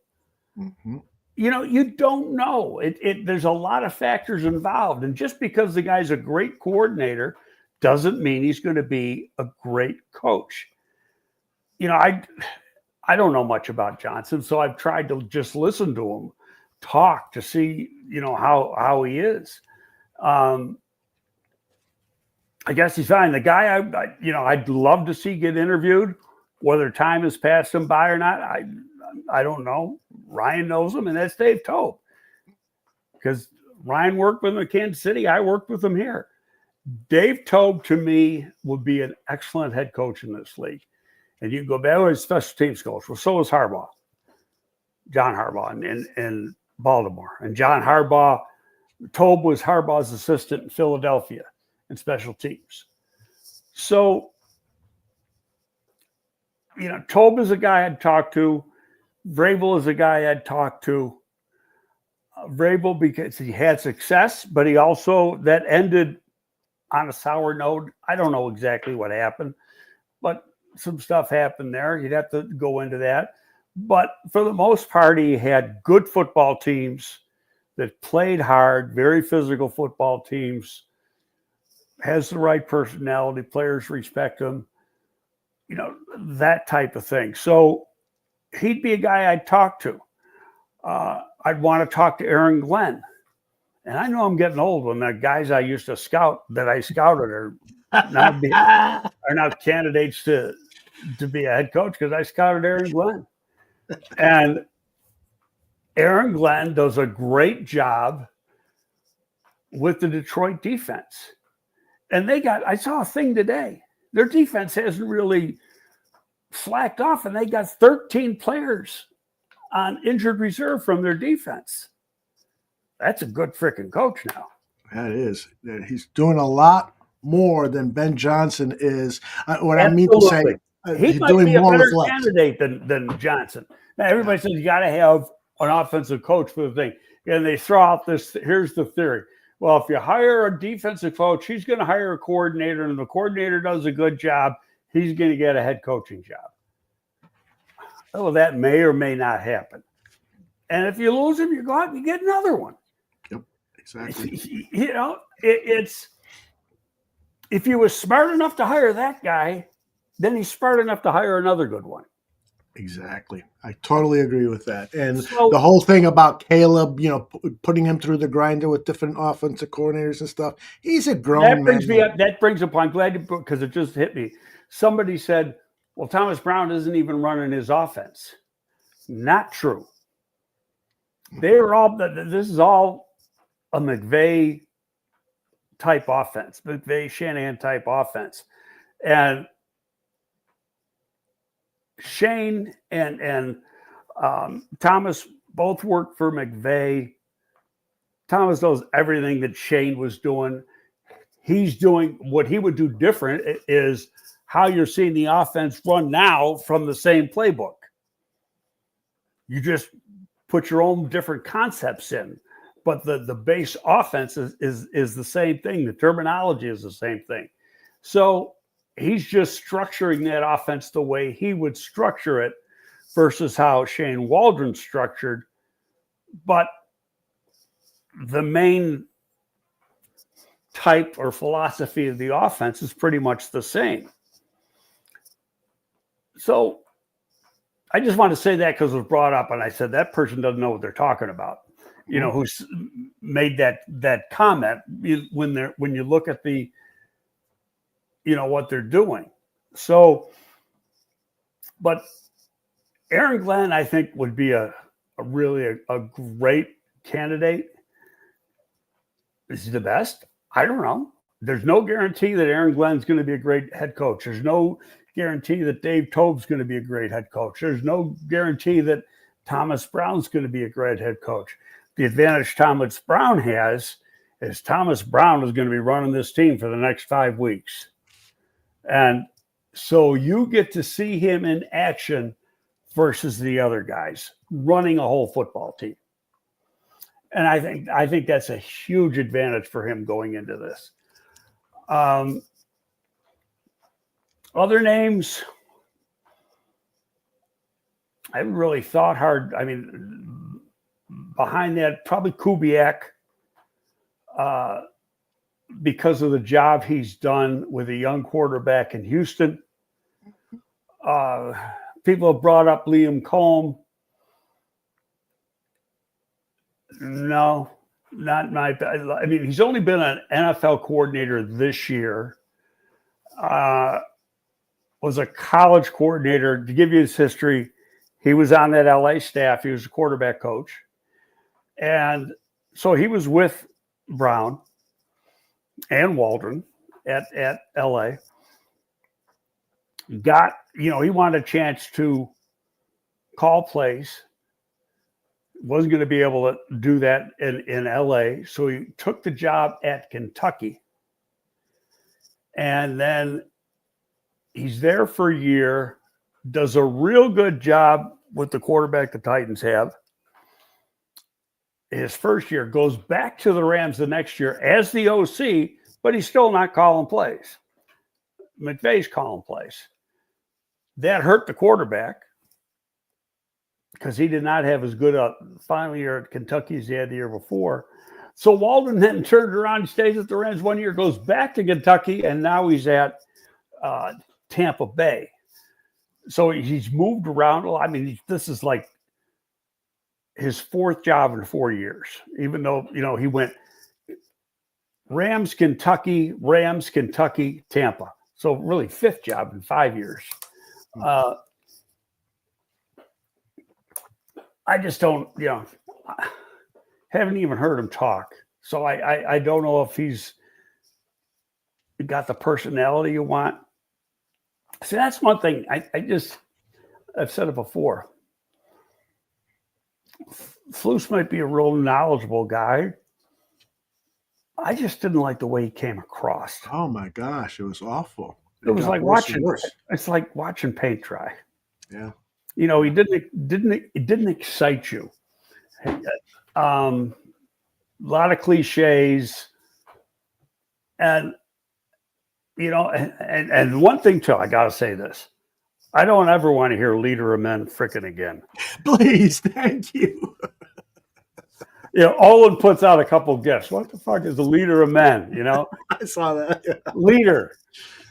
Mm-hmm. You know, you don't know. There's a lot of factors involved, and just because the guy's a great coordinator doesn't mean he's going to be a great coach. You know, I don't know much about Johnson, so I've tried to just listen to him talk to see, you know, how he is. I guess he's fine. The guy I'd love to see get interviewed, whether time has passed him by or not, I don't know. Ryan knows him, and that's Dave Toub. Because Ryan worked with him in Kansas City. I worked with him here. Dave Toub, to me, would be an excellent head coach in this league. And you can go back to his special teams coach. Well, so was Harbaugh, John Harbaugh in Baltimore. And John Harbaugh, Toub was Harbaugh's assistant in Philadelphia in special teams. So, you know, Toub is a guy I'd talk to. Vrabel is a guy I'd talk to. Vrabel because he had success, but he also, that ended on a sour note. I don't know exactly what happened, but some stuff happened there. You'd have to go into that. But for the most part, he had good football teams that played hard, very physical football teams, has the right personality, players respect him, you know, that type of thing. So he'd be a guy I'd talk to. I'd want to talk to Aaron Glenn. And I know I'm getting old when the guys I used to scout that I scouted are now candidates to be a head coach because I scouted Aaron Glenn. And Aaron Glenn does a great job with the Detroit defense. And I saw a thing today. Their defense hasn't really slacked off, and they got 13 players on injured reserve from their defense. That's a good freaking coach now. That is. He's doing a lot more than Ben Johnson is. What Absolutely. I mean to say, he might be a better candidate than Johnson. Now, everybody says you got to have an offensive coach for the thing. And they throw out this, here's the theory. Well, if you hire a defensive coach, he's going to hire a coordinator, and if the coordinator does a good job, he's going to get a head coaching job. Oh, that may or may not happen. And if you lose him, you go out and you get another one. Yep, exactly. You know, it's if you were smart enough to hire that guy, then he's smart enough to hire another good one. Exactly. I totally agree with that. And so, the whole thing about Caleb, you know, putting him through the grinder with different offensive coordinators and stuff. He's a grown man. That brings up, I'm glad because it just hit me. Somebody said, well, Thomas Brown isn't even running his offense. Not true. This is all a McVay type offense, McVay Shanahan type offense. And Shane and Thomas both worked for McVay. Thomas knows everything that Shane was doing. He's doing what he would do different is how you're seeing the offense run now from the same playbook. You just put your own different concepts in, but the base offense is the same thing. The terminology is the same thing. So he's just structuring that offense the way he would structure it versus how Shane Waldron structured. But the main type or philosophy of the offense is pretty much the same. So I just want to say that because it was brought up, and I said that person doesn't know what they're talking about. You know, who's made that comment when you look at the, you know, what they're doing. So, but Aaron Glenn, I think, would be a really great candidate. Is he the best? I don't know. There's no guarantee that Aaron Glenn's going to be a great head coach. There's no guarantee that Dave Tobe's going to be a great head coach. There's no guarantee that Thomas Brown's going to be a great head coach. The advantage Thomas Brown has is Thomas Brown is going to be running this team for the next 5 weeks. And so you get to see him in action versus the other guys running a whole football team. And I think that's a huge advantage for him going into this. Other names, I haven't really thought hard. I mean, behind that, probably Kubiak, because of the job he's done with a young quarterback in Houston. People have brought up Liam Cohn. No, not my. I mean, he's only been an NFL coordinator this year. Was a college coordinator. To give you his history, he was on that LA staff. He was a quarterback coach. And so he was with Brown and Waldron at LA. He wanted a chance to call plays. Wasn't going to be able to do that in LA. So he took the job at Kentucky. And then he's there for a year, does a real good job with the quarterback the Titans have. His first year, goes back to the Rams the next year as the OC, but he's still not calling plays. McVay's calling plays. That hurt the quarterback because he did not have as good a final year at Kentucky as he had the year before. So Walden then turned around, he stays at the Rams 1 year, goes back to Kentucky, and now he's at Tampa Bay. So he's moved around a lot. I mean, this is like his fourth job in 4 years, even though, he went Rams, Kentucky, Tampa. So really fifth job in 5 years. I just don't, haven't even heard him talk. So I don't know if he's got the personality you want. See, that's one thing. I've said it before. Flus might be a real knowledgeable guy. I just didn't like the way he came across. Oh my gosh, it was awful. It was like watching. It's like watching paint dry. Yeah. He didn't excite you. A lot of cliches, and and one thing too, I gotta say this. I don't ever want to hear leader of men frickin' again. Please, thank you. Olin puts out a couple gifts. What the fuck is the leader of men? I saw that. Yeah. Leader.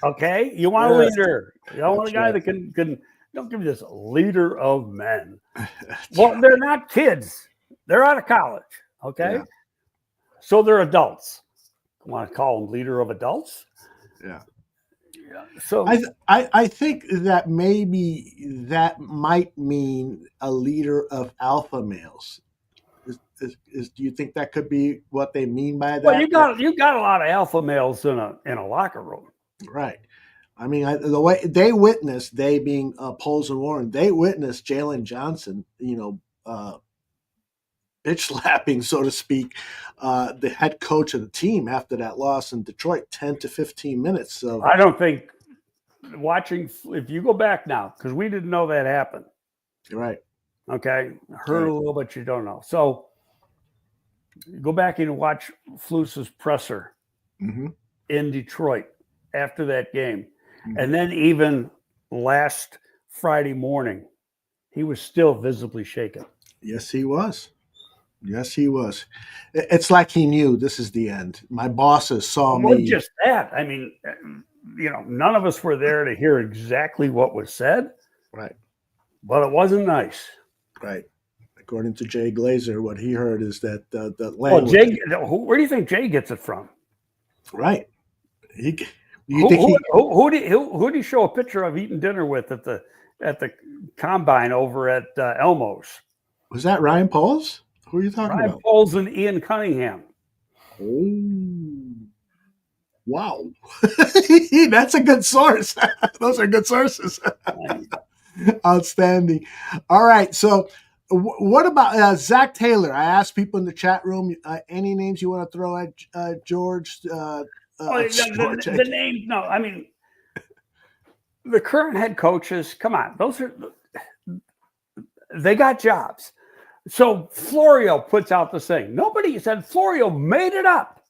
Okay? You want a leader. You don't want a guy that can don't give me this leader of men. Well, they're not kids. They're out of college. Okay? Yeah. So they're adults. Want to call them leader of adults? Yeah. So I think that maybe that might mean a leader of alpha males. Do you think that could be what they mean by that? Well, you got a lot of alpha males in a locker room, right? I mean, the way they witnessed, they being Poles and Warren, they witnessed Jalen Johnson, bitch slapping, so to speak, the head coach of the team after that loss in Detroit, 10 to 15 minutes. So I don't think if you go back now, because we didn't know that happened. Right. Okay. Heard a little, but you don't know. So go back and watch Flus's presser in Detroit after that game. Mm-hmm. And then even last Friday morning, he was still visibly shaken. Yes, he was. Yes, he was. It's like he knew this is the end. My bosses saw me. Just that. I mean, none of us were there to hear exactly what was said. Right. but it wasn't nice. Right. According to Jay Glazer, what he heard is that the Well, language. Jay, where do you think Jay gets it from? Right. Who do you show a picture of eating dinner with at the combine over at Elmo's? Was that Ryan Poles? Who are you talking Ryan about? Poles and Ian Cunningham. Oh, wow. That's a good source. Those are good sources. Outstanding. All right. So, what about Zach Taylor? I asked people in the chat room, any names you want to throw at George? The name, no, I mean, the current head coaches, come on, they got jobs. So Florio puts out the thing. Nobody said Florio made it up.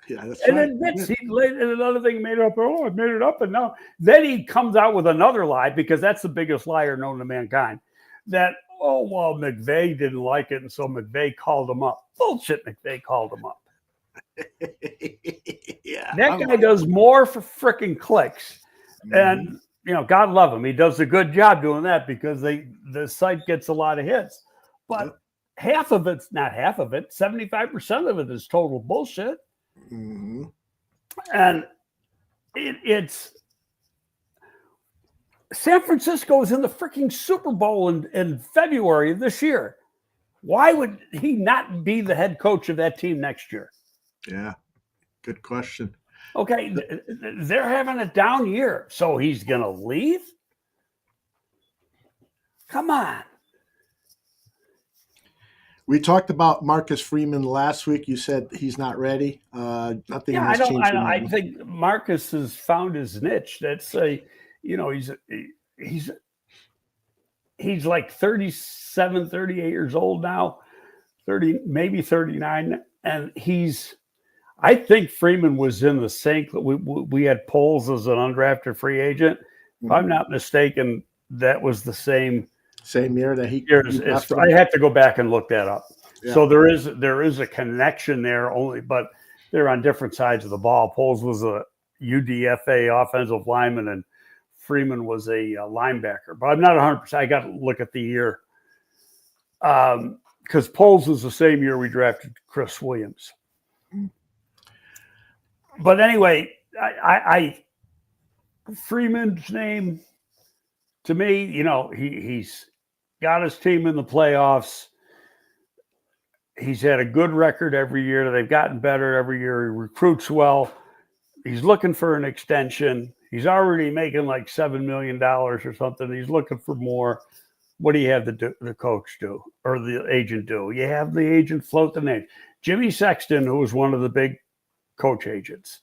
Yeah, that's and right. admits he laid another thing made it up. Oh, I made it up. And now then he comes out with another lie, because that's the biggest liar known to mankind. That, oh, well, McVay didn't like it, and so McVay called him up. Bullshit, McVay called him up. Yeah, that guy does more for freaking clicks. And, God love him. He does a good job doing that, because the site gets a lot of hits. But half of it's not half of it. 75% of it is total bullshit. Mm-hmm. And it's San Francisco is in the freaking Super Bowl in February of this year. Why would he not be the head coach of that team next year? Yeah, good question. Okay, they're having a down year, so he's going to leave? Come on. We talked about Marcus Freeman last week. You said he's not ready. Nothing has changed. I think Marcus has found his niche. That's he's like 37, 38 years old now, 30, maybe 39. And I think Freeman was in the sink. We had Poles as an undrafted free agent. If I'm not mistaken, that was the same year that he I had to go back and look that up. Yeah. So there is a connection there, but they're on different sides of the ball. Poles was a UDFA offensive lineman, and Freeman was a linebacker. But I'm not 100%. I got to look at the year, because Poles was the same year we drafted Chris Williams. But anyway, I Freeman's name, to me, he's got his team in the playoffs. He's had a good record every year. They've gotten better every year. He recruits well. He's looking for an extension. He's already making like $7 million or something. He's looking for more. What do you have the coach do, or the agent do? You have the agent float the name. Jimmy Sexton, who was one of the big coach agents,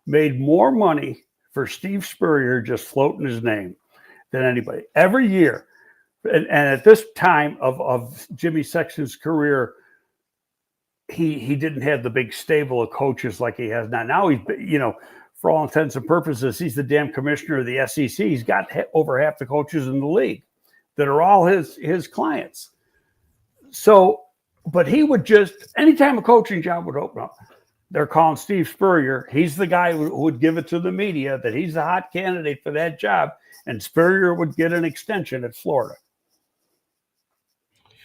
made more money for Steve Spurrier just floating his name than anybody every year. And at this time of Jimmy Sexton's career, he didn't have the big stable of coaches like he has now. Now he's, for all intents and purposes, he's the damn commissioner of the SEC. He's got over half the coaches in the league that are all his clients. So, but he would just, anytime a coaching job would open up, they're calling Steve Spurrier. He's the guy who would give it to the media that he's the hot candidate for that job, and Spurrier would get an extension at Florida.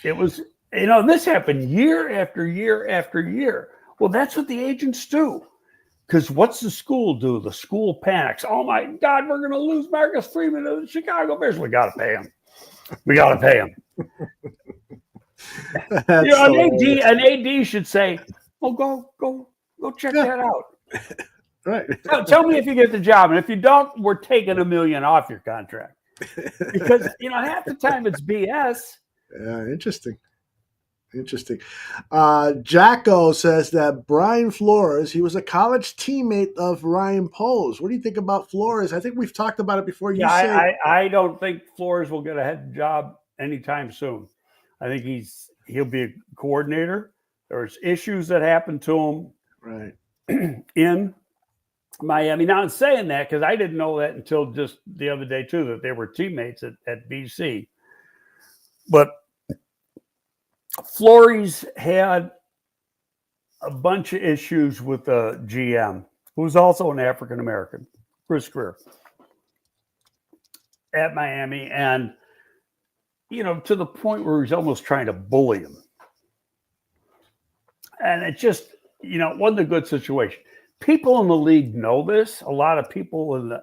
It was, this happened year after year after year. Well, that's what the agents do. Because what's the school do? The school panics. Oh, my God, we're going to lose Marcus Freeman to the Chicago Bears. We got to pay him. An AD should say, "Oh, go check that out." Right. Tell me if you get the job, and if you don't, we're taking $1 million off your contract. Because half the time it's BS. Yeah, interesting. Jacko says that Brian Flores, he was a college teammate of Ryan Poles. What do you think about Flores? I think we've talked about it before. I don't think Flores will get a head job anytime soon. I think he'll be a coordinator. There's issues that happened to him right in Miami. Now, I'm saying that because I didn't know that until just the other day, too, that they were teammates at BC. But Flores had a bunch of issues with the GM, who's also an African-American, Chris Greer, at Miami. And, to the point where he's almost trying to bully him. And it just, wasn't a good situation. People in the league know this. A lot of people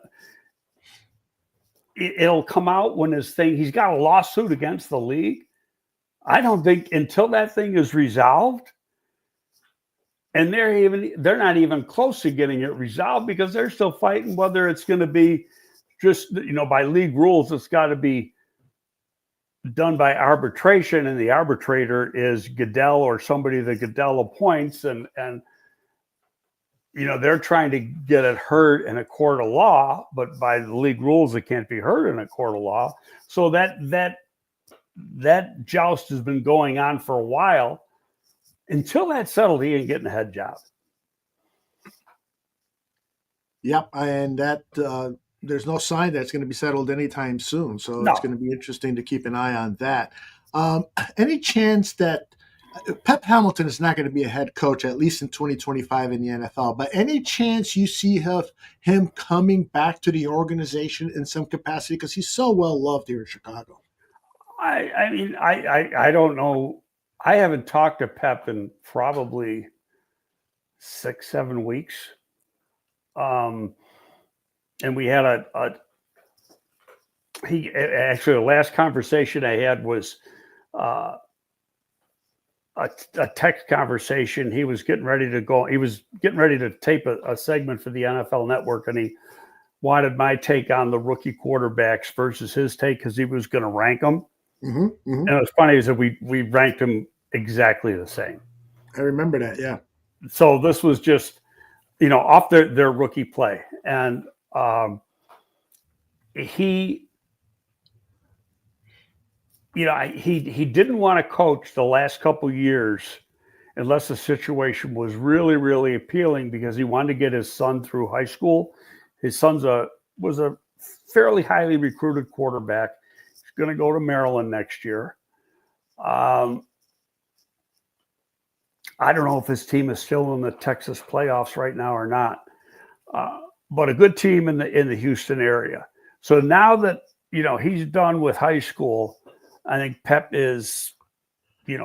it'll come out when he's got a lawsuit against the league. I don't think until that thing is resolved, and they're not even close to getting it resolved because they're still fighting whether it's going to be just, by league rules, it's got to be done by arbitration, and the arbitrator is Goodell or somebody that Goodell appoints, and they're trying to get it heard in a court of law, but by the league rules, it can't be heard in a court of law. So that joust has been going on for a while. Until that's settled, he ain't getting a head job. Yep, and that there's no sign that it's going to be settled anytime soon. So It's going to be interesting to keep an eye on that. Any chance that Pep Hamilton is not going to be a head coach, at least in 2025 in the NFL, but any chance you see him coming back to the organization in some capacity? Because he's so well loved here in Chicago. I don't know. I haven't talked to Pep in probably 6-7 weeks. And we had the last conversation I had was a text conversation. He was getting ready to go. He was getting ready to tape a segment for the NFL Network, and he wanted my take on the rookie quarterbacks versus his take because he was going to rank them. Mm-hmm, mm-hmm. And it was funny is that we ranked them exactly the same. I remember that, yeah. So this was just, off their rookie play. And he didn't want to coach the last couple of years unless the situation was really, really appealing because he wanted to get his son through high school. His son's was a fairly highly recruited quarterback. He's going to go to Maryland next year. I don't know if his team is still in the Texas playoffs right now or not, but a good team in the Houston area. So now that, he's done with high school, I think Pep is, he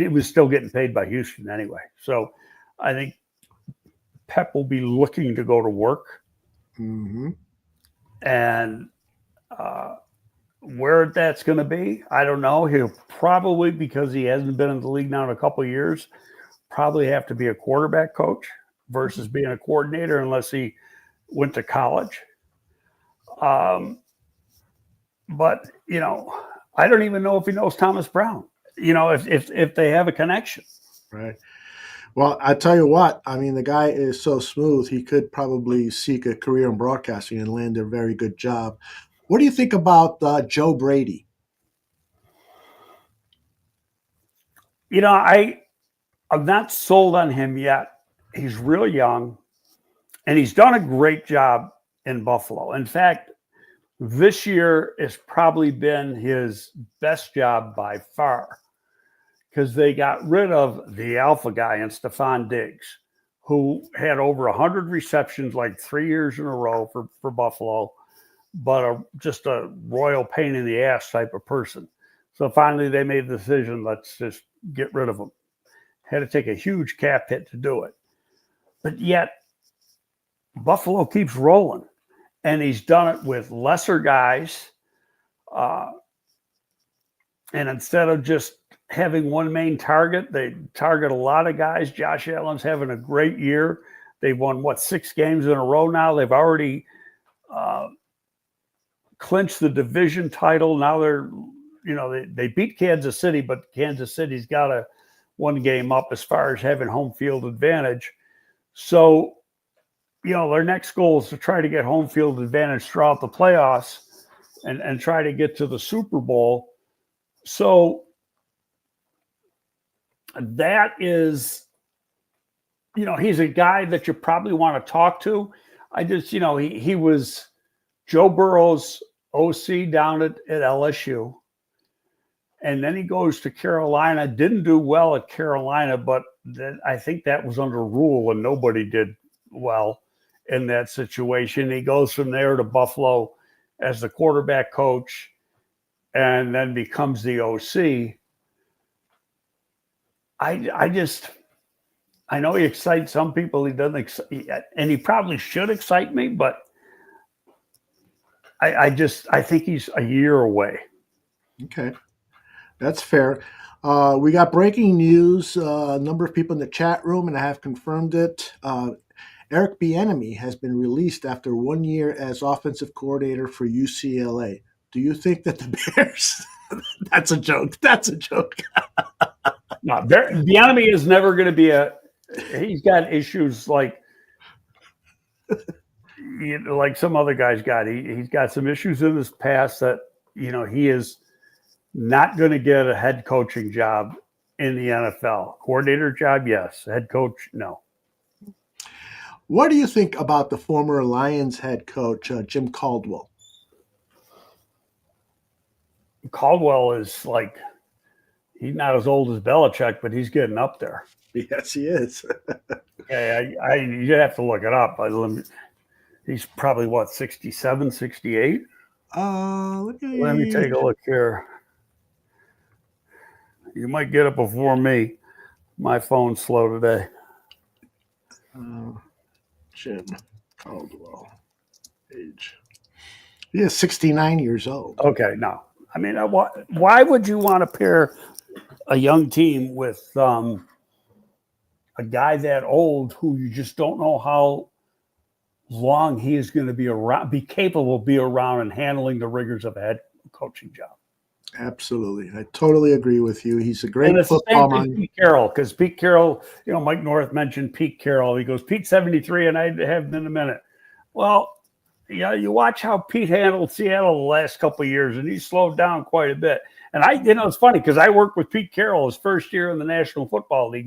was still getting paid by Houston anyway. So I think Pep will be looking to go to work. Mm-hmm. And where that's going to be, I don't know. He'll probably, because he hasn't been in the league now in a couple of years, probably have to be a quarterback coach versus being a coordinator unless he went to college. But, I don't even know if he knows Thomas Brown, if they have a connection. Right. Well, I tell you what, the guy is so smooth, he could probably seek a career in broadcasting and land a very good job. What do you think about Joe Brady? I'm not sold on him yet. He's real young, and he's done a great job in Buffalo. In fact, this year has probably been his best job by far because they got rid of the alpha guy in Stephon Diggs, who had over 100 receptions like 3 years in a row for Buffalo, but just a royal pain in the ass type of person. So finally they made the decision, let's just get rid of him. Had to take a huge cap hit to do it. But yet Buffalo keeps rolling. And he's done it with lesser guys. And instead of just having one main target, they target a lot of guys. Josh Allen's having a great year. They've won, 6 games in a row now. They've already clinched the division title. Now they're, they beat Kansas City, but Kansas City's got one game up as far as having home field advantage. So, their next goal is to try to get home field advantage throughout the playoffs and try to get to the Super Bowl. So that is, he's a guy that you probably want to talk to. I just, he was Joe Burrow's OC down at LSU. And then he goes to Carolina, didn't do well at Carolina, but I think that was under rule and nobody did well in that situation. He goes from there to Buffalo as the quarterback coach. and then becomes the OC, I know he excites some people. He doesn't excite, and he probably should excite me, but I think he's a year away. Okay, that's fair. We got breaking news. A number of people in the chat room, and I have confirmed it. Eric Bieniemy has been released after 1 year as offensive coordinator for UCLA. Do you think that the Bears? That's a joke. That's a joke. No, Bieniemy is never going to be he's got issues like some other guys got. He's got some issues in his past that, he is not going to get a head coaching job in the NFL. Coordinator job, yes. Head coach, no. What do you think about the former Lions head coach, Jim Caldwell? Caldwell is he's not as old as Belichick, but he's getting up there. Yes, he is. You have to look it up. He's probably, 67, 68? Let me take a look here. You might get it before me. My phone's slow today. Jim Caldwell. Age. He is 69 years old. Okay, no. I mean, why would you want to pair a young team with a guy that old who you just don't know how long he is going to be capable of being around and handling the rigors of a head coaching job? Absolutely. I totally agree with you. He's a great football mind. Pete Carroll, because Pete Carroll, Mike North mentioned Pete Carroll. He goes, Pete's 73, and I have him in a minute. Well, you watch how Pete handled Seattle the last couple of years, and he slowed down quite a bit. And it's funny because I worked with Pete Carroll his first year in the National Football League.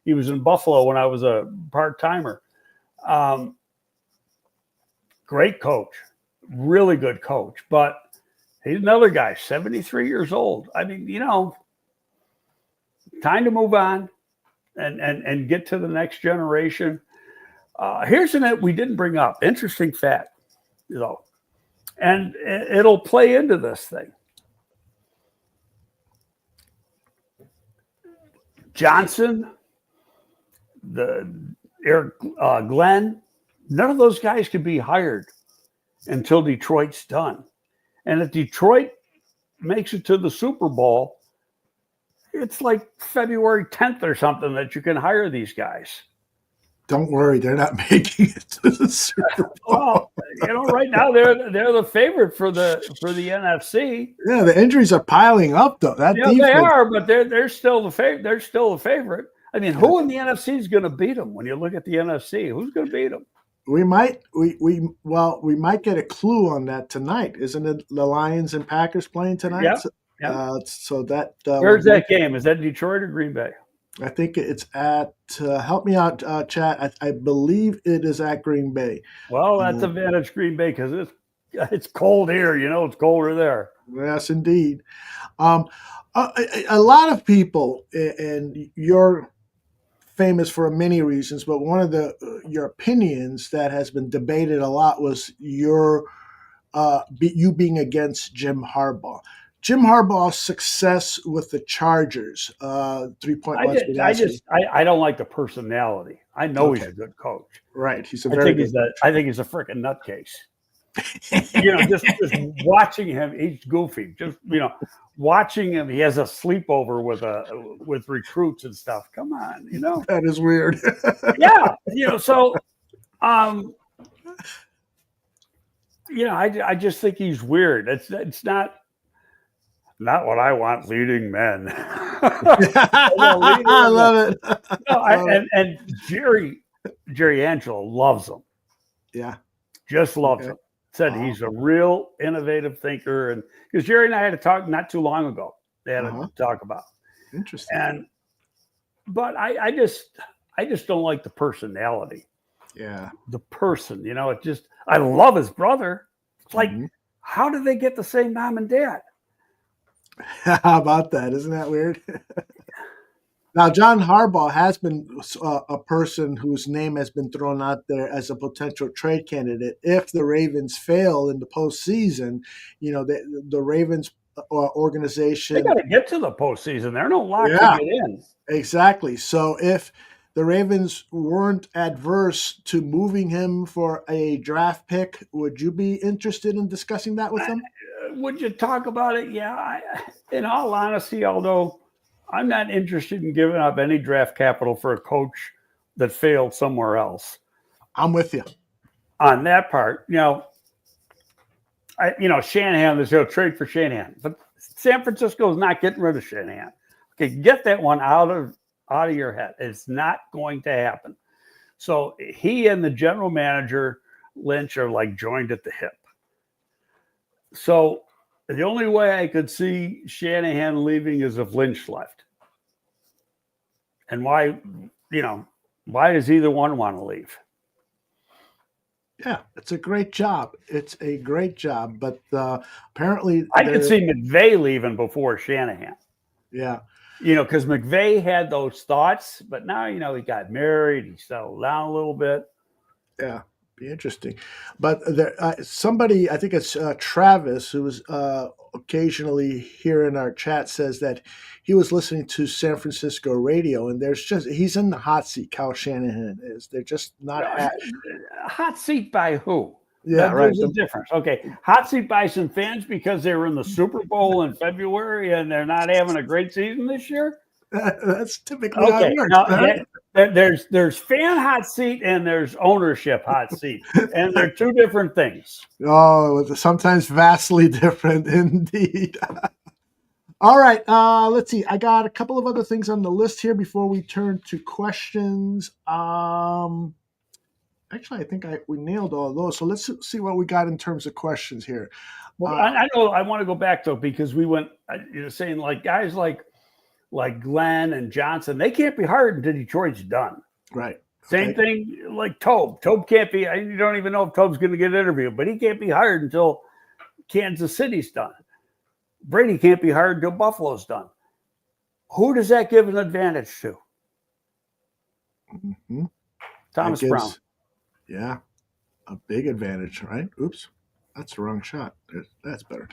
He was in Buffalo when I was a part-timer. Great coach, really good coach, but he's another guy, 73 years old. I mean, time to move on and get to the next generation. Here's an we didn't bring up. Interesting fact, and it'll play into this thing. Johnson, Eric Glenn, none of those guys could be hired until Detroit's done. And if Detroit makes it to the Super Bowl, it's like February 10th or something that you can hire these guys. Don't worry, they're not making it to the Super Bowl. Well, right now they're the favorite for the NFC. Yeah, the injuries are piling up though. They are, but they're still the favorite. They're still the favorite. I mean, who in the NFC is going to beat them? When you look at the NFC, who's going to beat them? We might get a clue on that tonight. Isn't it the Lions and Packers playing tonight? Yeah. So that where's that game? Is that Detroit or Green Bay? I think it's at help me out, chat. I believe it is at Green Bay. Well, that's advantage Green Bay because it's cold here. It's colder there. Yes, indeed. A lot of people, and you're famous for many reasons, but one of your opinions that has been debated a lot was you being against Jim Harbaugh. Jim Harbaugh's success with the Chargers, 3-point. I don't like the personality. I know he's a good coach. Right, he's I think he's a freaking nutcase. Just watching him, he's goofy. Just watching him, he has a sleepover with recruits and stuff. Come on, that is weird. Yeah, so I just think he's weird. It's not what I want leading men. I love it. And Jerry Angelo loves him. Yeah, just loves him. Said he's a real innovative thinker, and because Jerry and I had a talk not too long ago, they had to talk about. Interesting. But I just don't like the personality. Yeah, the person. I love his brother. It's like, how did they get the same mom and dad? How about that? Isn't that weird? Now, John Harbaugh has been a person whose name has been thrown out there as a potential trade candidate. If the Ravens fail in the postseason, the Ravens organization. They got to get to the postseason. They're no lock to get in. Exactly. So if the Ravens weren't adverse to moving him for a draft pick, would you be interested in discussing that with them? Would you talk about it? Yeah. In all honesty, although I'm not interested in giving up any draft capital for a coach that failed somewhere else. I'm with you on that part. Shanahan, there's no trade for Shanahan, but San Francisco is not getting rid of Shanahan. Okay, get that one out of your head. It's not going to happen. So he and the general manager Lynch are like joined at the hip. So the only way I could see Shanahan leaving is if Lynch left. And why does either one want to leave? Yeah, it's a great job. It's a great job, but apparently I could see McVay leaving before Shanahan. Yeah. Because McVay had those thoughts, but now, he got married. He settled down a little bit. Yeah, be interesting. But there, somebody, I think it's Travis, who was occasionally here in our chat, says that he was listening to San Francisco radio, and he's in the hot seat. Kyle Shanahan is. They're just not hot seat by who? Yeah, There's a difference. Okay, hot seat by some fans because they were in the Super Bowl in February and they're not having a great season this year. That's typically okay. There's fan hot seat and there's ownership hot seat, and they're two different things. Oh, sometimes vastly different indeed. All right, let's see. I got a couple of other things on the list here before we turn to questions. Actually, I think we nailed all of those. So let's see what we got in terms of questions here. Well, I know I want to go back to it because we went, saying like guys like Glenn and Johnson, they can't be hired until Detroit's done. Right. Same thing like Tobe. Tobe can't be. You don't even know if Tobe's going to get interviewed, but he can't be hired until Kansas City's done. Brady can't be hired until Buffalo's done. Who does that give an advantage to? Mm-hmm. Thomas Brown. Yeah, a big advantage, right? Oops, that's the wrong shot. That's better.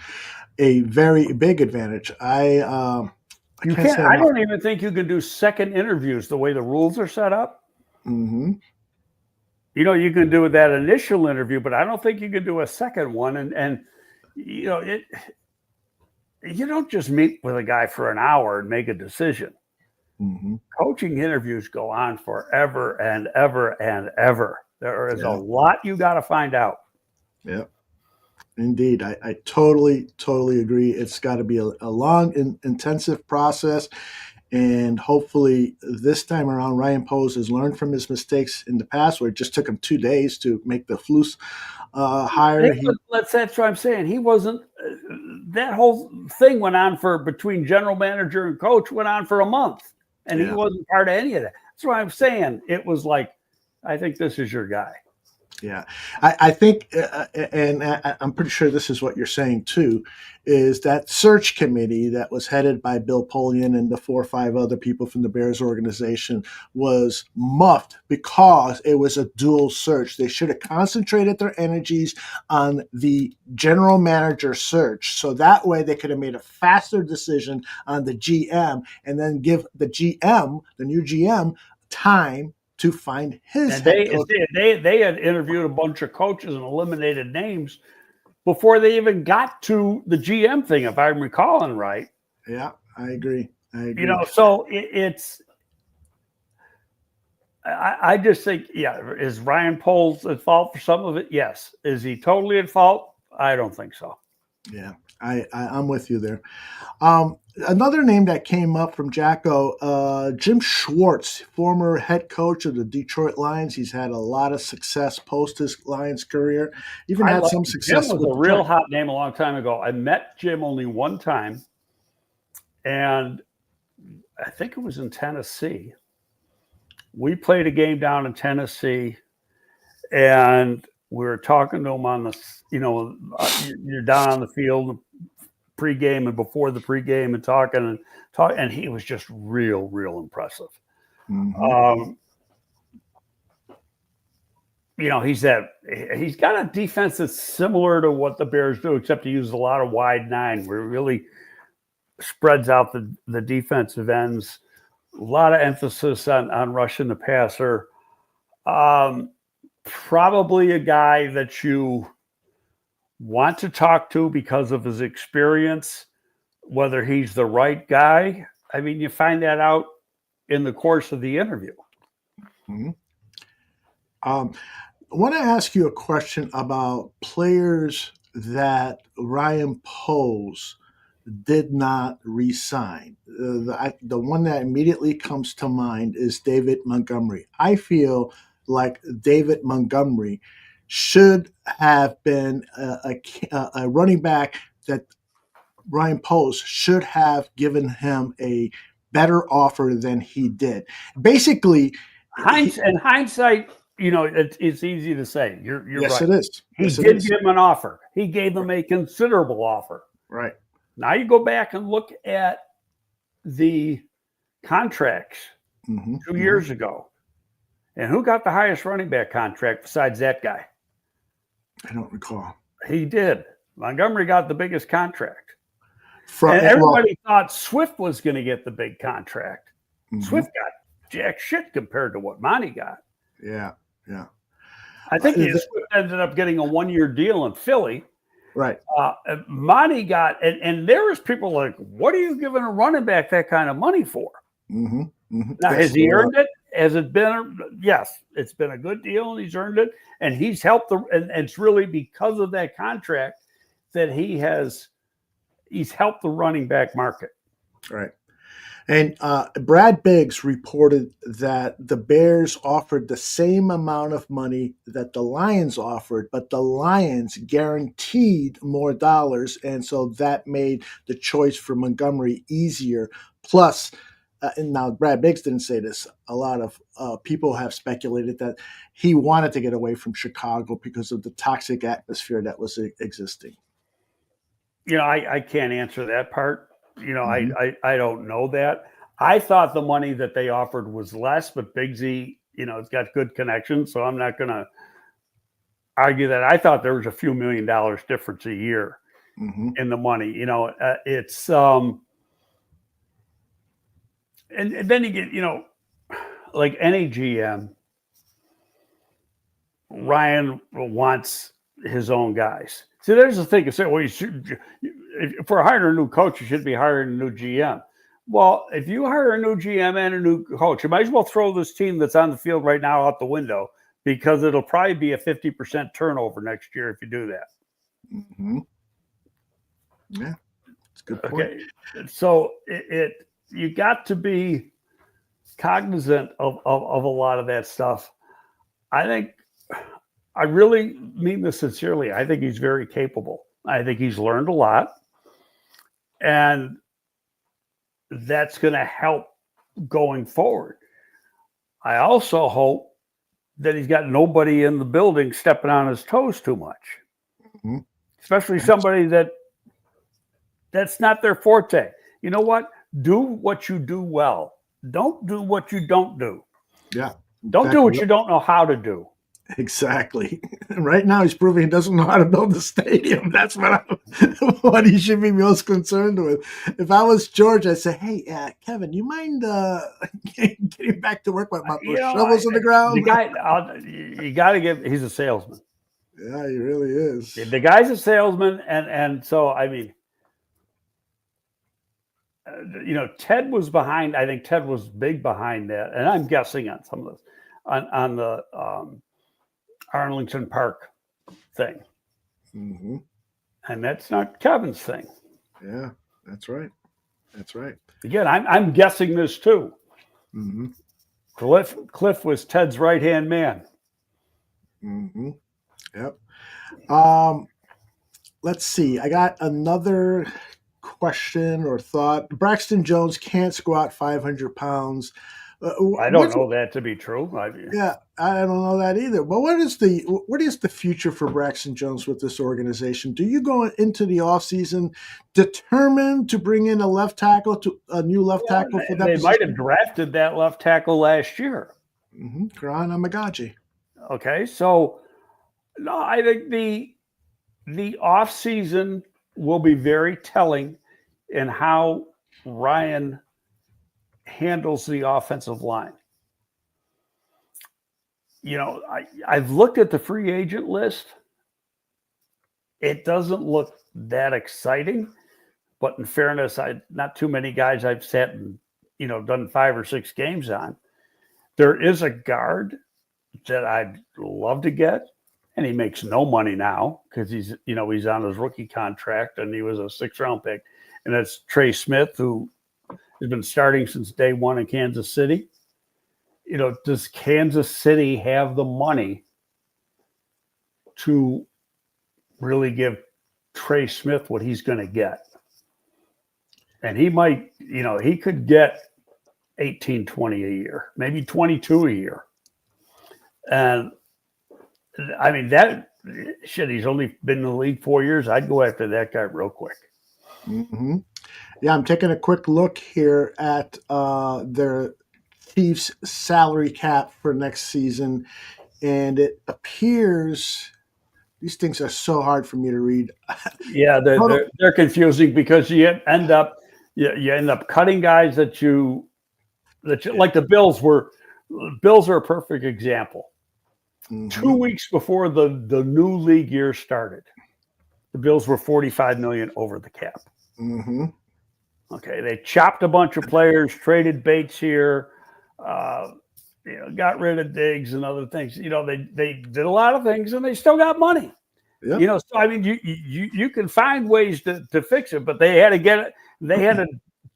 A very big advantage. I don't even think you can do second interviews the way the rules are set up. Mm-hmm. You can do that initial interview, but I don't think you can do a second one. And you don't just meet with a guy for an hour and make a decision. Mm-hmm. Coaching interviews go on forever and ever and ever. There is a lot you got to find out. Yeah, indeed. I totally agree. It's got to be a long and intensive process. And hopefully this time around, Ryan Poles has learned from his mistakes in the past, where it just took him 2 days to make the Flus hire. That's what I'm saying. He wasn't that whole thing went on between general manager and coach went on for a month, and he wasn't part of any of that. That's what I'm saying. It was like, I think this is your guy. Yeah, I think, and I'm pretty sure this is what you're saying too, is that search committee that was headed by Bill Polian and the 4 or 5 other people from the Bears organization was muffed because it was a dual search. They should have concentrated their energies on the general manager search, so that way they could have made a faster decision on the GM and then give the GM, the new GM, time to find his and they had interviewed a bunch of coaches and eliminated names before they even got to the GM thing, if I'm recalling right. Yeah, I agree. So it's I just think, is Ryan Poles at fault for some of it? Yes. Is he totally at fault? I don't think so. Yeah, I'm with you there. Another name that came up from Jacko, Jim Schwartz, former head coach of the Detroit Lions. He's had a lot of success post his Lions career. Even had some success. Jim was a real hot name a long time ago. I met Jim only one time, and I think it was in Tennessee. We played a game down in Tennessee, and we were talking to him on the, you're down on the field pregame and before the pregame and talking, and he was just real impressive. Mm-hmm. he's got a defense that's similar to what the Bears do, except he uses a lot of wide nine, where he really spreads out the defensive ends. A lot of emphasis on rushing the passer. Probably a guy that you want to talk to because of his experience, whether he's the right guy. I mean, you find that out in the course of the interview. Mm-hmm. I want to ask you a question about players that Ryan Poles did not re-sign. The one that immediately comes to mind is David Montgomery. I feel like David Montgomery should have been a running back that Ryan Poles should have given him a better offer than he did. Basically, hindsight, it's easy to say. You're yes, right. It is. He yes, did give him an offer. He gave them a considerable offer. Right. Now you go back and look at the contracts 2 years ago. And who got the highest running back contract besides that guy? I don't recall. He did. Montgomery got the biggest contract. And everybody thought Swift was going to get the big contract. Swift got jack shit compared to what Monty got. Yeah. I think Swift ended up getting a 1-year deal in Philly. Right. Monty got, and there was people like, what are you giving a running back that kind of money for? Now, has he earned it? Has it been? Yes, it's been a good deal, and he's earned it. And he's helped and it's really because of that contract that he's helped the running back market. Right. And Brad Biggs reported that the Bears offered the same amount of money that the Lions offered, but the Lions guaranteed more dollars. And so that made the choice for Montgomery easier. Plus, and now Brad Biggs didn't say this, a lot of people have speculated that he wanted to get away from Chicago because of the toxic atmosphere that was existing. I can't answer that part. I don't know that. I thought the money that they offered was less, but Biggsy, it's got good connections, so I'm not going to argue that. I thought there was a few $1 million difference a year in the money. It's and then you get, like any GM, Ryan wants his own guys. See, there's the thing. Say, well, if we're hiring a new coach, you should be hiring a new GM. Well, if you hire a new GM and a new coach, you might as well throw this team that's on the field right now out the window, because it'll probably be a 50% turnover next year if you do that. Yeah, that's a good point. Okay, so you got to be cognizant of a lot of that stuff. I really mean this sincerely. I think he's very capable. I think he's learned a lot. And that's going to help going forward. I also hope that he's got nobody in the building stepping on his toes too much. Especially somebody that's not their forte. You know what? Do what you do well. Don't do what you don't do. Yeah. Don't do what you don't know how to do. Exactly. Right now, he's proving he doesn't know how to build a stadium. That's what he should be most concerned with. If I was George, I'd say, "Hey, Kevin, you mind getting back to work with my shovels on the ground?" The guy, you got to give. He's a salesman. Yeah, he really is. The guy's a salesman, and so I mean, Ted was behind. I think Ted was big behind that, and I'm guessing on some of this on the Arlington Park thing. And that's not Kevin's thing. Yeah, that's right. That's right. Again, I'm guessing this too. Cliff was Ted's right-hand man. Yep. Let's see. I got another question or thought. Braxton Jones can't squat 500 pounds. I don't know that to be true. Yeah, I don't know that either. But what is the future for Braxton Jones with this organization? Do you go into the offseason determined to bring in a new left tackle for that position? They might have drafted that left tackle last year. Karan Amagaji. Okay, so no, I think the off season will be very telling in how Ryan handles the offensive line. I've looked at the free agent list. It doesn't look that exciting, but in fairness, not too many guys I've sat and done 5 or 6 games on. There is a guard that I'd love to get, and he makes no money now because he's on his rookie contract and he was a 6th-round pick, and that's Trey Smith, who has been starting since day one in Kansas City. Does Kansas City have the money to really give Trey Smith what he's going to get? And he might, he could get 18, 20 a year, maybe 22 a year. And I mean, he's only been in the league 4 years. I'd go after that guy real quick. Mm-hmm. Yeah, I'm taking a quick look here at their Chiefs salary cap for next season, and it appears these things are so hard for me to read. Yeah, they're confusing because you end up cutting guys that you like. The Bills are a perfect example. Mm-hmm. 2 weeks before the new league year started, the Bills were $45 million over the cap. Mm-hmm. Okay, they chopped a bunch of players, traded Bates here, got rid of Diggs and other things. They did a lot of things, and they still got money. Yep. So I mean, you can find ways to fix it, but they had to get it. They had to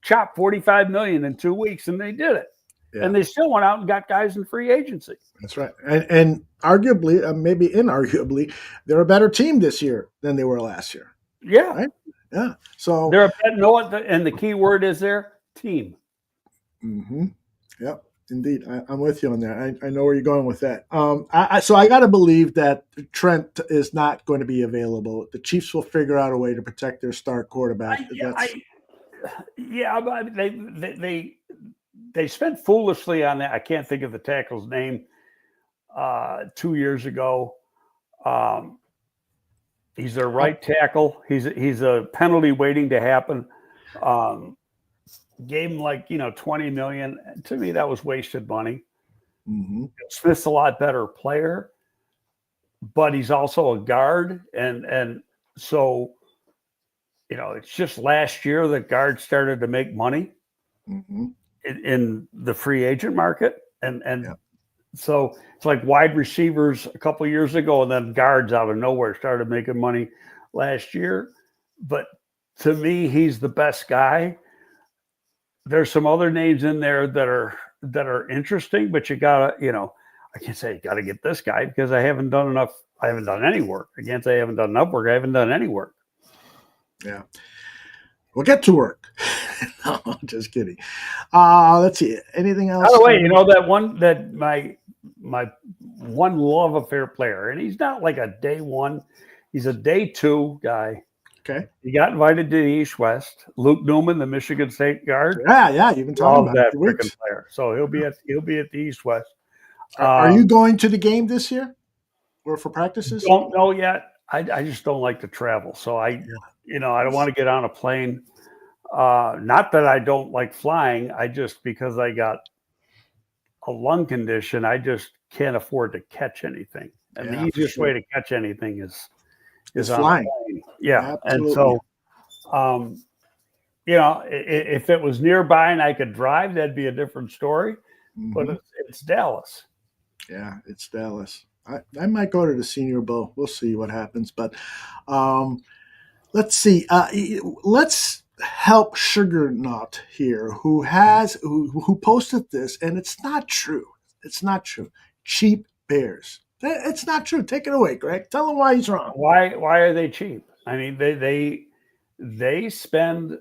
chop $45 million in 2 weeks, and they did it. Yeah. And they still went out and got guys in free agency. That's right. And arguably, maybe inarguably, they're a better team this year than they were last year. Yeah. Right? Yeah. So they're and the key word is there, team. Mm-hmm. Yep. Indeed. I'm with you on that. I know where you're going with that. So I got to believe that Trent is not going to be available. The Chiefs will figure out a way to protect their star quarterback. They spent foolishly on that. I can't think of the tackle's name 2 years ago. He's their right tackle. He's a penalty waiting to happen. Gave him $20 million. To me, that was wasted money. Mm-hmm. Smith's a lot better player, but he's also a guard, and so it's just last year that guards started to make money mm-hmm. in the free agent market, and yeah. So it's like wide receivers a couple of years ago, and then guards out of nowhere started making money last year. But to me, he's the best guy. There's some other names in there that are interesting, but you gotta, I can't say you gotta get this guy because I haven't done enough. I haven't done any work. I can't say I haven't done enough work. I haven't done any work. Yeah. We'll get to work. No, just kidding. Let's see. Anything else? By the way, that my one love affair player, and he's not like a day one. He's a day two guy. Okay. He got invited to the East West. Luke Newman, the Michigan State guard. Yeah. You've been talking about that freaking player. So he'll be at the East West. Are you going to the game this year, or for practices? Don't know yet. I just don't like to travel, so I don't want to get on a plane. Not that I don't like flying. Because I got a lung condition, I just can't afford to catch anything. And the easiest way to catch anything is flying. Yeah. Absolutely. And so, if it was nearby and I could drive, that'd be a different story. Mm-hmm. But it's Dallas. Yeah, it's Dallas. I might go to the Senior Bowl. We'll see what happens. But let's see. Let's help Sugar Nut here, who posted this, and it's not true. It's not true. Cheap Bears. It's not true. Take it away, Greg. Tell him why he's wrong. Why are they cheap? I mean, they spend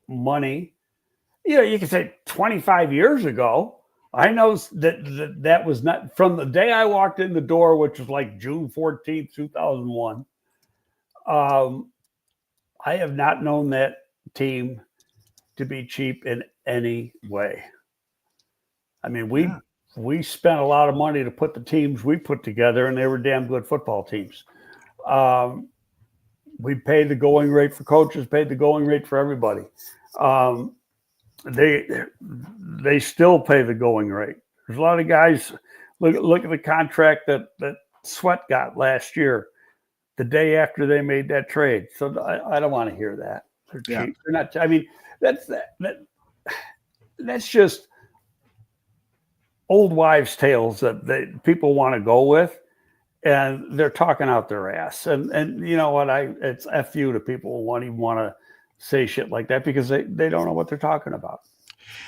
money. You can say 25 years ago. I know that was not from the day I walked in the door, which was like June 14th, 2001. I have not known that team to be cheap in any way. I mean, we spent a lot of money to put the teams we put together, and they were damn good football teams. We paid the going rate for coaches, paid the going rate for everybody. They still pay the going rate. There's a lot of guys. Look at the contract that Sweat got last year, the day after they made that trade. So I don't want to hear that. They're cheap. They're not. I mean, that's just old wives' tales that people want to go with, and they're talking out their ass. And you know what? It's F you to people who won't even want to say shit like that because they don't know what they're talking about.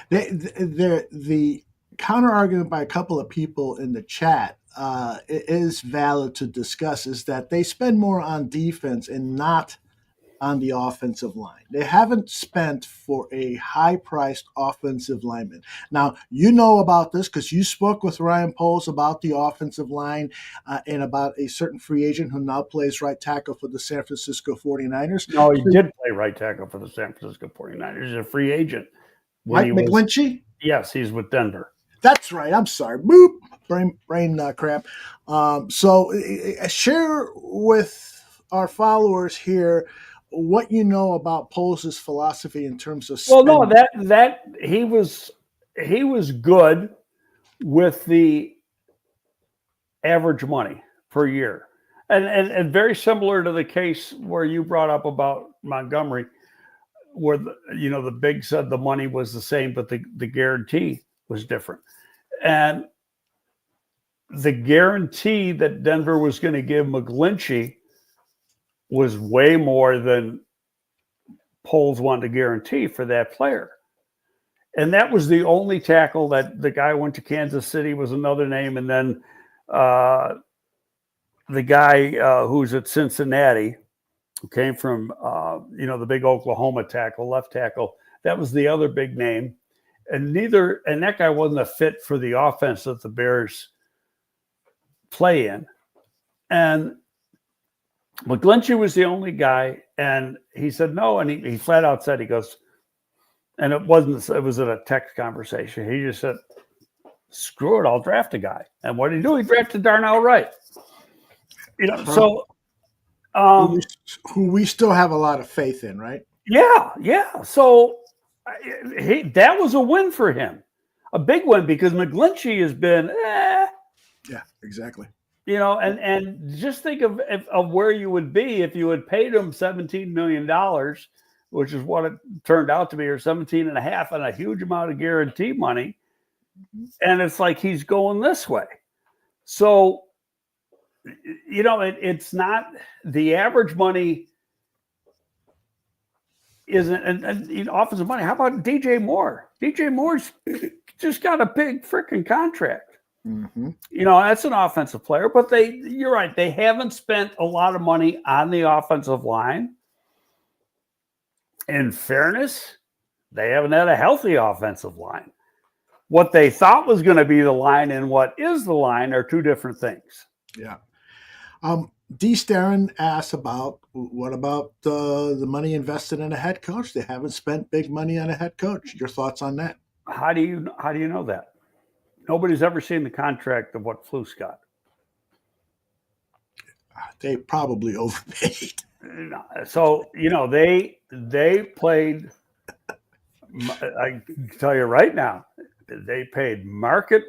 The counter argument by a couple of people in the chat is valid to discuss, is that they spend more on defense and not on the offensive line. They haven't spent for a high-priced offensive lineman. Now, you know about this because you spoke with Ryan Poles about the offensive line and about a certain free agent who now plays right tackle for the San Francisco 49ers. No, he did play right tackle for the San Francisco 49ers. He's a free agent. Mike McGlinchey? Yes, he's with Denver. That's right. I'm sorry. Boop. Brain cramp. So share with our followers here what you know about Poles' philosophy in terms of spending. Well, no, that he was good with the average money per year, and very similar to the case where you brought up about Montgomery, where the big said the money was the same, but the guarantee was different, and the guarantee that Denver was going to give McGlinchey was way more than Poles wanted to guarantee for that player. And that was the only tackle that the guy went to Kansas City was another name. And then the guy who's at Cincinnati, who came from, the big Oklahoma tackle, left tackle, that was the other big name. And that guy wasn't a fit for the offense that the Bears play in. And McGlinchey was the only guy, and he said no, and he flat out said, he goes, and it was in a text conversation. He just said, screw it, I'll draft a guy. And what did he do? He drafted Darnell Wright. So who we still have a lot of faith in, right? Yeah. So that was a win for him, a big win, because McGlinchey has been Yeah, exactly. And just think of where you would be if you had paid him $17 million, which is what it turned out to be, or 17 and a half, and a huge amount of guarantee money. And it's like he's going this way. So, it's not the average money isn't, and offensive money. How about DJ Moore? DJ Moore's just got a big freaking contract. Mm-hmm. That's an offensive player, but you're right. They haven't spent a lot of money on the offensive line. In fairness, they haven't had a healthy offensive line. What they thought was going to be the line and what is the line are two different things. Yeah. D. Starren asks what about the money invested in a head coach? They haven't spent big money on a head coach. Your thoughts on that? How do you know that? Nobody's ever seen the contract of what Flus got. They probably overpaid. So, they played, I can tell you right now, they paid market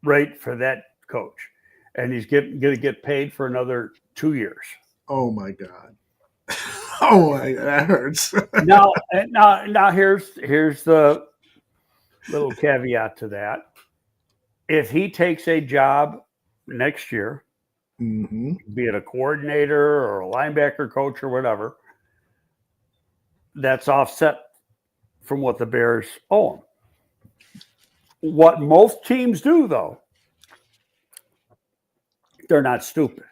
rate for that coach. And he's going to get paid for another 2 years. Oh, my God. That hurts. Now here's the little caveat to that. If he takes a job next year, mm-hmm. be it a coordinator or a linebacker coach or whatever, that's offset from what the Bears owe him. What most teams do, though, they're not stupid.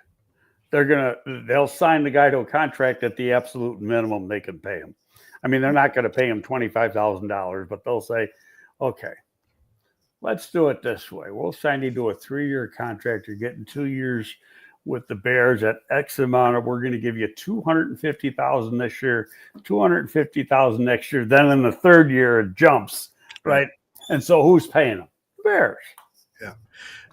They'll sign the guy to a contract at the absolute minimum they can pay him. I mean, they're not going to pay him $25,000, but they'll say, okay, let's do it this way. We'll sign you to a 3-year contract. You're getting 2 years with the Bears at X amount. We're going to give you $250,000 this year, $250,000 next year. Then in the third year, it jumps, right? And so who's paying them? The Bears. Yeah.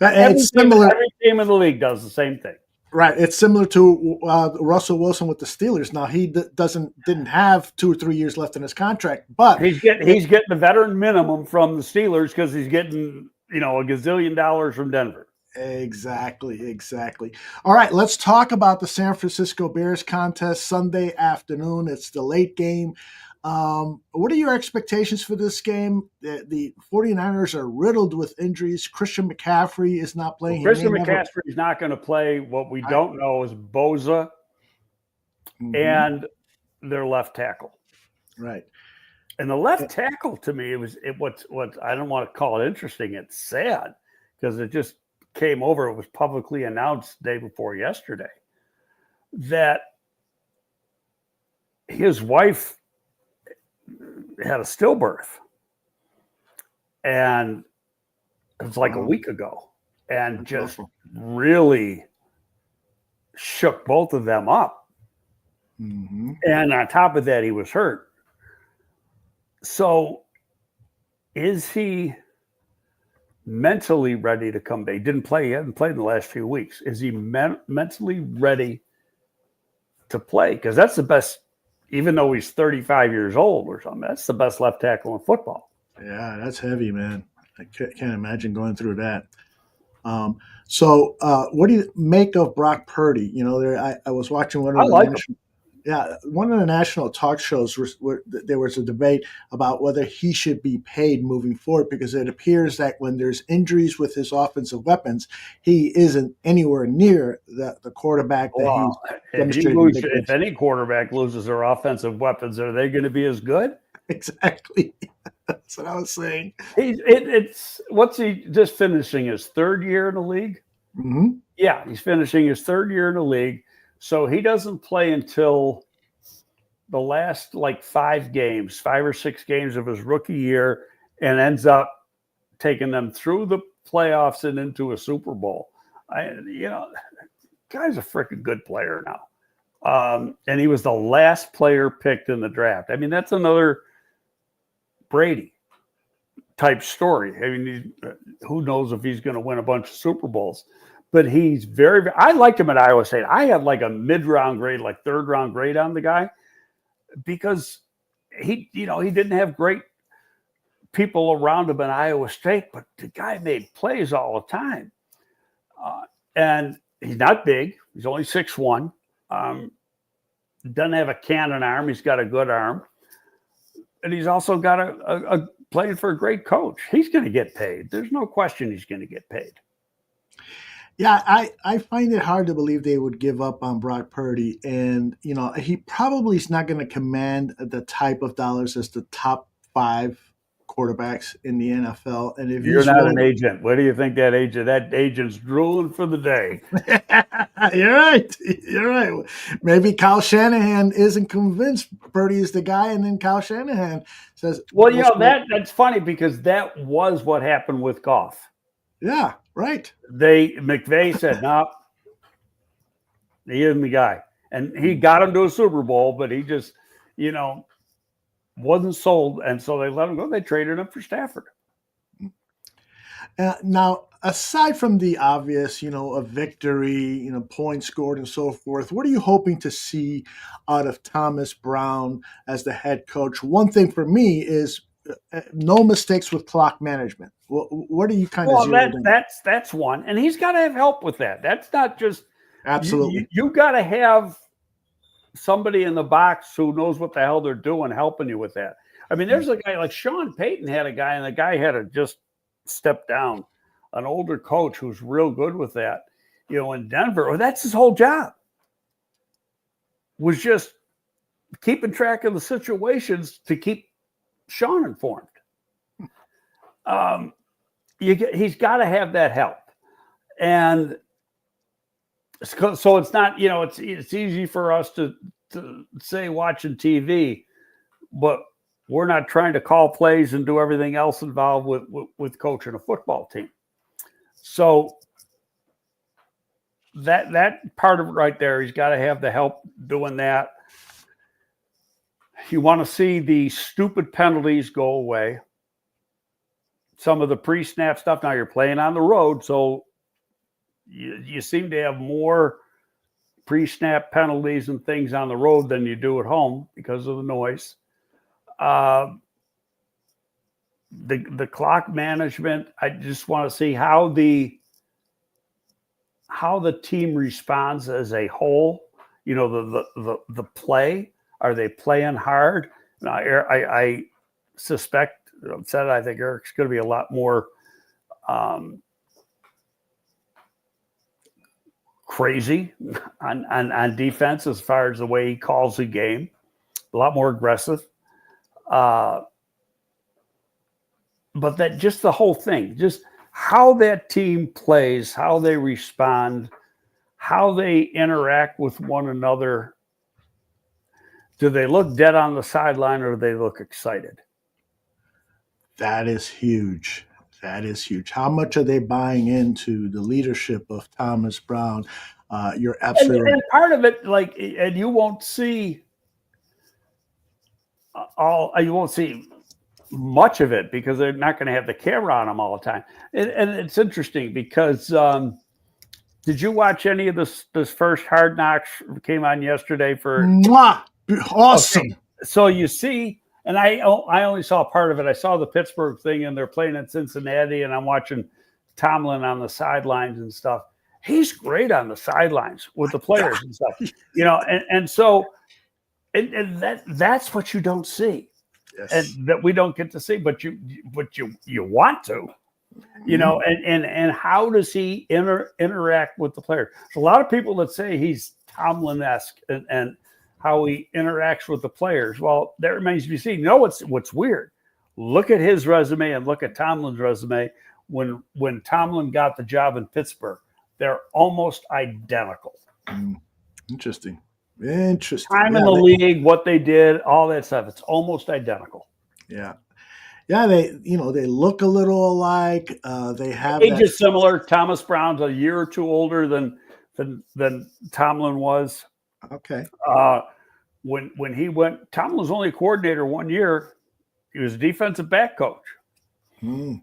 It's similar. Every team in the league does the same thing. Right. It's similar to Russell Wilson with the Steelers. Now he didn't have 2 or 3 years left in his contract, but he's getting the veteran minimum from the Steelers because he's getting a gazillion dollars from Denver. Exactly. All right, let's talk about the San Francisco Bears contest Sunday afternoon. It's the late game. What are your expectations for this game? The 49ers are riddled with injuries. Christian McCaffrey is not playing. Christian McCaffrey is not going to play. What we don't know is Bosa and their left tackle. Right. And the left tackle, to me, what I don't want to call it interesting. It's sad because it just came over. It was publicly announced the day before yesterday that his wife had a stillbirth, and it was like a week ago, and just really shook both of them up. Mm-hmm. And on top of that, he was hurt. So is he mentally ready to come back? He didn't play. He hasn't played in the last few weeks. Is he mentally ready to play? Because that's the best, even though he's 35 years old or something, that's the best left tackle in football. Yeah, that's heavy, man. I can't imagine going through that. So what do you make of Brock Purdy? I was watching one of the national talk shows where there was a debate about whether he should be paid moving forward, because it appears that when there's injuries with his offensive weapons, he isn't anywhere near the quarterback that he's demonstrated. If any quarterback loses their offensive weapons, are they going to be as good? Exactly. That's what I was saying. What's he just finishing his third year in the league? Mm-hmm. Yeah, he's finishing his third year in the league. So he doesn't play until the last 5 or 6 games of his rookie year, and ends up taking them through the playoffs and into a Super Bowl. Guy's a freaking good player now. And he was the last player picked in the draft. I mean, that's another Brady type story. I mean, who knows if he's going to win a bunch of Super Bowls. But he's very, I liked him at Iowa State. I had a mid-round grade, third-round grade on the guy, because he didn't have great people around him at Iowa State, but the guy made plays all the time. And he's not big. He's only 6'1". Doesn't have a cannon arm. He's got a good arm. And he's also got a playing for a great coach. He's going to get paid. There's no question he's going to get paid. Yeah, I find it hard to believe they would give up on Brock Purdy. And, he probably is not going to command the type of dollars as the top 5 quarterbacks in the NFL. And if you're not an agent, what do you think that agent's drooling for the day? You're right. Maybe Kyle Shanahan isn't convinced Purdy is the guy, and then Kyle Shanahan says, well, that's funny, because that was what happened with Goff. Yeah, right. McVay said, no, he isn't the guy. And he got him to a Super Bowl, but he just, wasn't sold. And so they let him go. They traded him for Stafford. Now, aside from the obvious, a victory, points scored and so forth, what are you hoping to see out of Thomas Brown as the head coach? One thing for me is no mistakes with clock management. What are you kind of that's one, and he's got to have help with that. That's not just absolutely. You got to have somebody in the box who knows what the hell they're doing, helping you with that. I mean, there's a guy like Sean Payton had a guy, and the guy had to just step down. An older coach who's real good with that, in Denver. Well, that's his whole job. Was just keeping track of the situations to keep Sean informed. He's got to have that help, and so it's not, it's easy for us to say watching TV, but we're not trying to call plays and do everything else involved with coaching a football team. So that part of it right there, he's got to have the help doing that. You want to see the stupid penalties go away. some of the pre-snap stuff. Now you're playing on the road, so you seem to have more pre-snap penalties and things on the road than you do at home because of the noise. The clock management, I just want to see how the team responds as a whole. You know, the play. Are they playing hard? Now, I suspect, I think Eric's going to be a lot more crazy on defense as far as the way he calls the game. A lot more aggressive. But that just the whole thing, just how that team plays, how they respond, how they interact with one another. Do they look dead on the sideline or do they look excited? That is huge. That is huge. How much are they buying into the leadership of Thomas Brown? You're absolutely right. And part of it, like, and you won't see much of it because they're not going to have the camera on them all the time. And it's interesting because did you watch any of this first Hard Knocks came on yesterday for? Mwah! Awesome. Okay. So you see, and I only saw part of it. I saw the Pittsburgh thing, and they're playing in Cincinnati, and I'm watching Tomlin on the sidelines and stuff. He's great on the sidelines with the players and stuff, you know, and so that's what you don't see. Yes. And that we don't get to see, but you want to, you know, and how does he interact with the players? There's a lot of people that say he's Tomlin-esque and how he interacts with the players. Well, that remains to be seen. You know what's weird? Look at his resume and look at Tomlin's resume. When Tomlin got the job in Pittsburgh, they're almost identical. Interesting. Time in the league, what they did, all that stuff. It's almost identical. Yeah. Yeah, they look a little alike. They have age is similar. Thomas Brown's a year or two older than Tomlin was. Okay. When he went, Tomlin was only a coordinator 1 year. He was a defensive back coach. And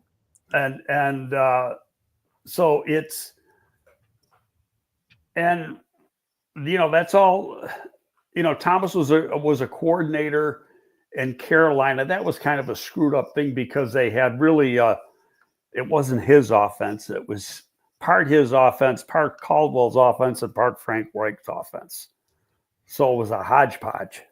so it's, and you know, that's all. You know, Thomas was a coordinator in Carolina. That was kind of a screwed up thing because they had really it wasn't his offense. It was part his offense, part Caldwell's offense, and part Frank Reich's offense. So it was a hodgepodge.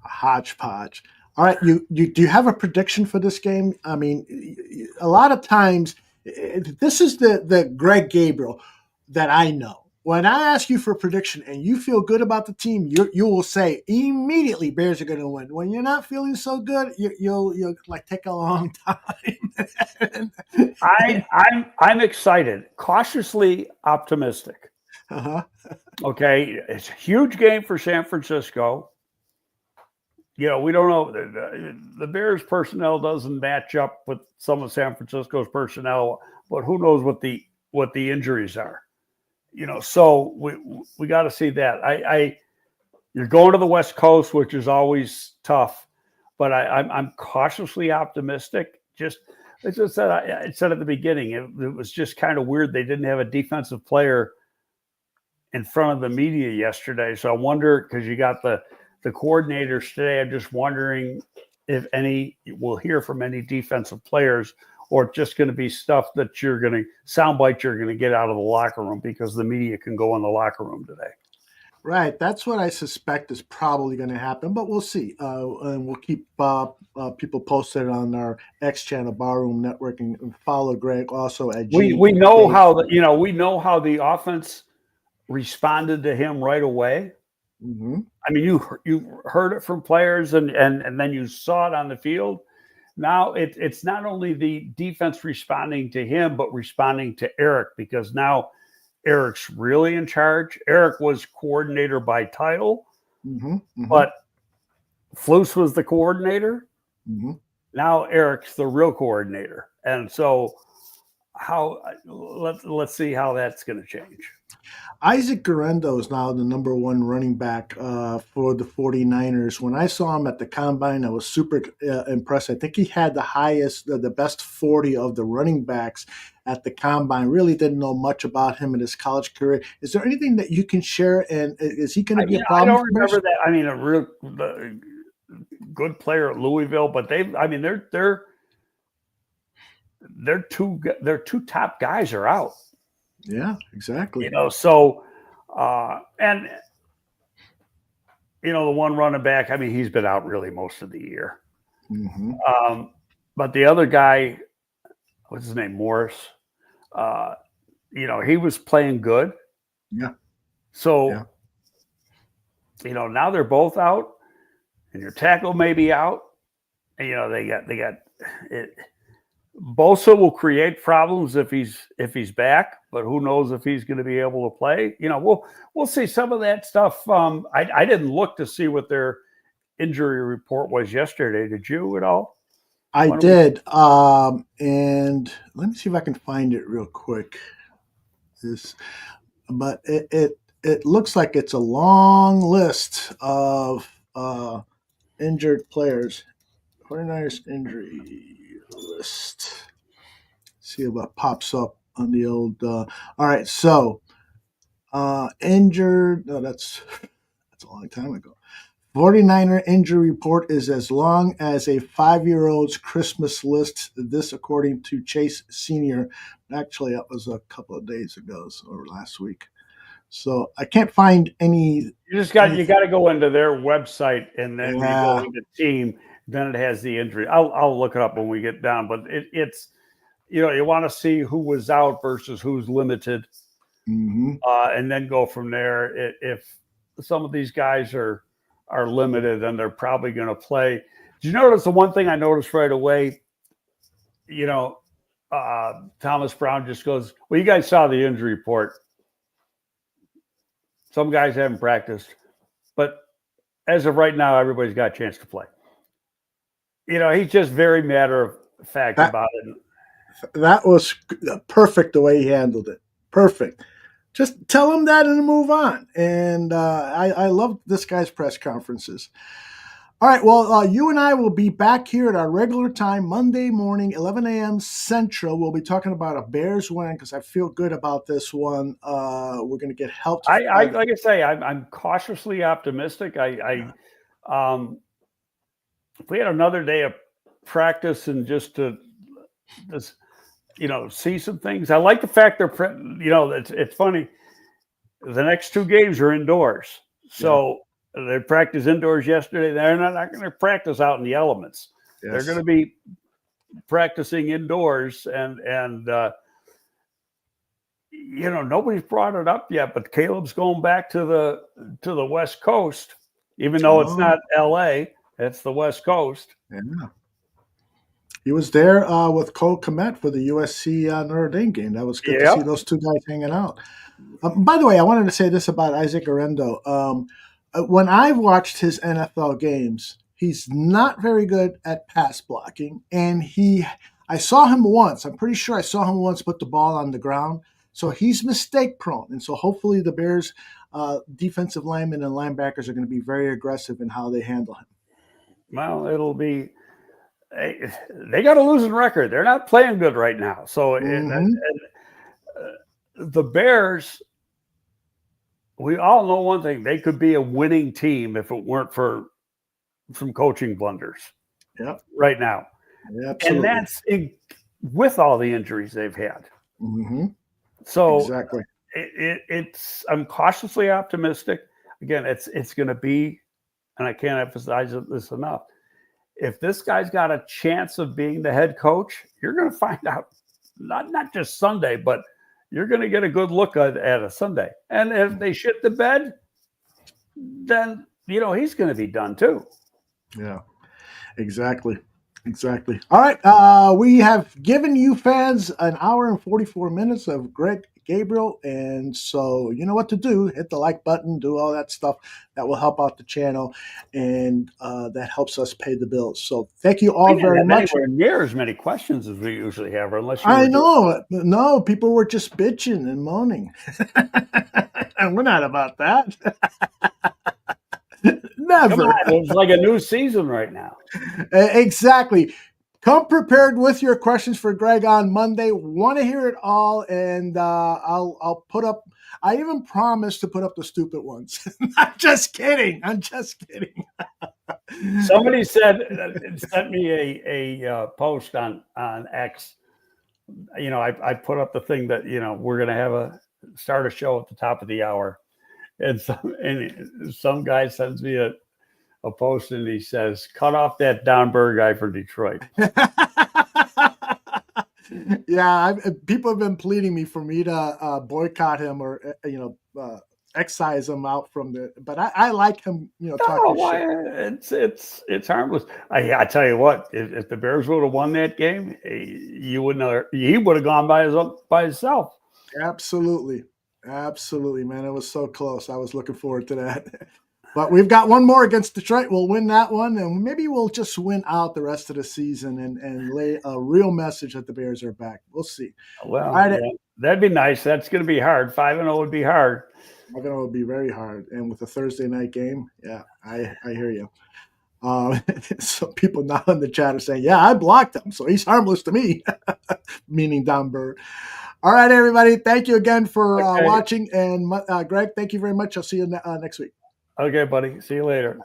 A hodgepodge. All right, do you have a prediction for this game? I mean, a lot of times, this is the Greg Gabriel that I know. When I ask you for a prediction and you feel good about the team, you will say immediately Bears are going to win. When you're not feeling so good, you'll like take a long time. I'm excited, cautiously optimistic. Okay, it's a huge game for San Francisco. You know, we don't know. The Bears personnel doesn't match up with some of San Francisco's personnel, but who knows what the injuries are. You know, so we got to see that. You're going to the West Coast, which is always tough, but I'm cautiously optimistic. I said at the beginning, it was just kind of weird they didn't have a defensive player in front of the media yesterday. So I wonder, because you got the coordinators today, I'm just wondering if we'll hear from any defensive players, or just going to be stuff that sound bites you're going to get out of the locker room because the media can go in the locker room today. Right. That's what I suspect is probably going to happen, but we'll see. And we'll keep people posted on our X channel, Barroom Network, and follow Greg also at G. We know how the offense responded to him right away. Mm-hmm. I mean, you heard it from players and then you saw it on the field. Now it's not only the defense responding to him, but responding to Eric, because now Eric's really in charge. Eric was coordinator by title, but Flus was the coordinator. Now Eric's the real coordinator. And so let's see how that's going to change. Isaac Garendo is now the number one running back for the 49ers. When I saw him at the combine, I was super impressed. I think he had the highest, the best 40 of the running backs at the combine. Really didn't know much about him in his college career. Is there anything that you can share? And is he going to be a problem? I don't remember that. I mean, a real good player at Louisville, but their two top guys are out. Yeah, exactly. So and the one running back, I mean, he's been out really most of the year. Mm-hmm. But the other guy, what's his name, Morris? He was playing good. Yeah. So, now they're both out, and your tackle may be out. And, they got it. Bosa will create problems if he's back, but who knows if he's going to be able to play? We'll see some of that stuff. I didn't look to see what their injury report was yesterday. Did you at all? I did. And let me see if I can find it real quick. But it looks like it's a long list of injured players. 49ers injury list. See what pops up on the old. All right, so injured. No, that's a long time ago. 49er injury report is as long as a 5-year-old's Christmas list. This, according to Chase Sr. Actually, that was a couple of days ago, or last week. So I can't find any. You got to go into their website, and then you go into team. Then it has the injury. I'll look it up when we get down. But it's you want to see who was out versus who's limited, and then go from there. If some of these guys are limited, then they're probably going to play. Did you notice the one thing I noticed right away? Thomas Brown just goes, well, you guys saw the injury report. Some guys haven't practiced, but as of right now, everybody's got a chance to play. He's just very matter of fact about it. That was perfect the way he handled it. Perfect. Just tell him that and move on. And I love this guy's press conferences. All right, well, you and I will be back here at our regular time, Monday morning, 11 a.m. Central. We'll be talking about a Bears win because I feel good about this one. We're going to get help. Like I say, I'm cautiously optimistic. If we had another day of practice and just to see some things. I like the fact it's funny. The next two games are indoors. So they practiced indoors yesterday. They're not going to practice out in the elements. Yes. They're going to be practicing indoors and nobody's brought it up yet, but Caleb's going back to the West Coast, even though it's not LA, it's the West Coast. Yeah. He was there with Cole Kmet for the USC Notre Dame game. That was good to see those two guys hanging out. By the way, I wanted to say this about Isaac Garendo. When I've watched his NFL games, he's not very good at pass blocking. And I saw him once. I'm pretty sure I saw him once put the ball on the ground. So he's mistake prone. And so hopefully the Bears defensive linemen and linebackers are going to be very aggressive in how they handle him. Well, it'll be they got a losing record. They're not playing good right now. So the Bears, we all know one thing. They could be a winning team if it weren't for some coaching blunders right now. Yeah, absolutely. And that's with all the injuries they've had. Mm-hmm. So exactly. I'm cautiously optimistic. Again, it's going to be, and I can't emphasize this enough, if this guy's got a chance of being the head coach, you're going to find out not just Sunday, but you're going to get a good look at a Sunday. And if they shit the bed, then, he's going to be done too. Yeah, exactly. Exactly. All right. We have given you fans an hour and 44 minutes of Greg Gabriel. And so you know what to do. Hit the like button, do all that stuff that will help out the channel. And that helps us pay the bills. So thank you all very much. Anywhere near as many questions as we usually have, unless I know. No, people were just bitching and moaning. And we're not about that. Never. Come on, it's like a new season right now. Exactly. Come prepared with your questions for Greg on Monday. Want to hear it all, and I'll put up. I even promised to put up the stupid ones. I'm just kidding. Somebody sent me a post on X. You know, I put up the thing that, you know, we're going to start a show at the top of the hour. And some guy sends me a post and he says, cut off that Don Burr guy from Detroit. Yeah, people have been pleading me for me to boycott him or, excise him out from the. But I like him, talking shit. It's harmless. I tell you what, if the Bears would have won that game, he would have gone by himself. Absolutely, man. It was so close. I was looking forward to that. But we've got one more against Detroit. We'll win that one, and maybe we'll just win out the rest of the season and lay a real message that the Bears are back. We'll see. Well, yeah, that'd be nice. That's going to be hard. 5-0 would be hard. 5-0 would be very hard. And with a Thursday night game, yeah, I hear you. So people now in the chat are saying, yeah, I blocked him, so he's harmless to me, meaning Don Burr. All right, everybody. Thank you again for watching. And Greg, thank you very much. I'll see you next week. Okay, buddy. See you later.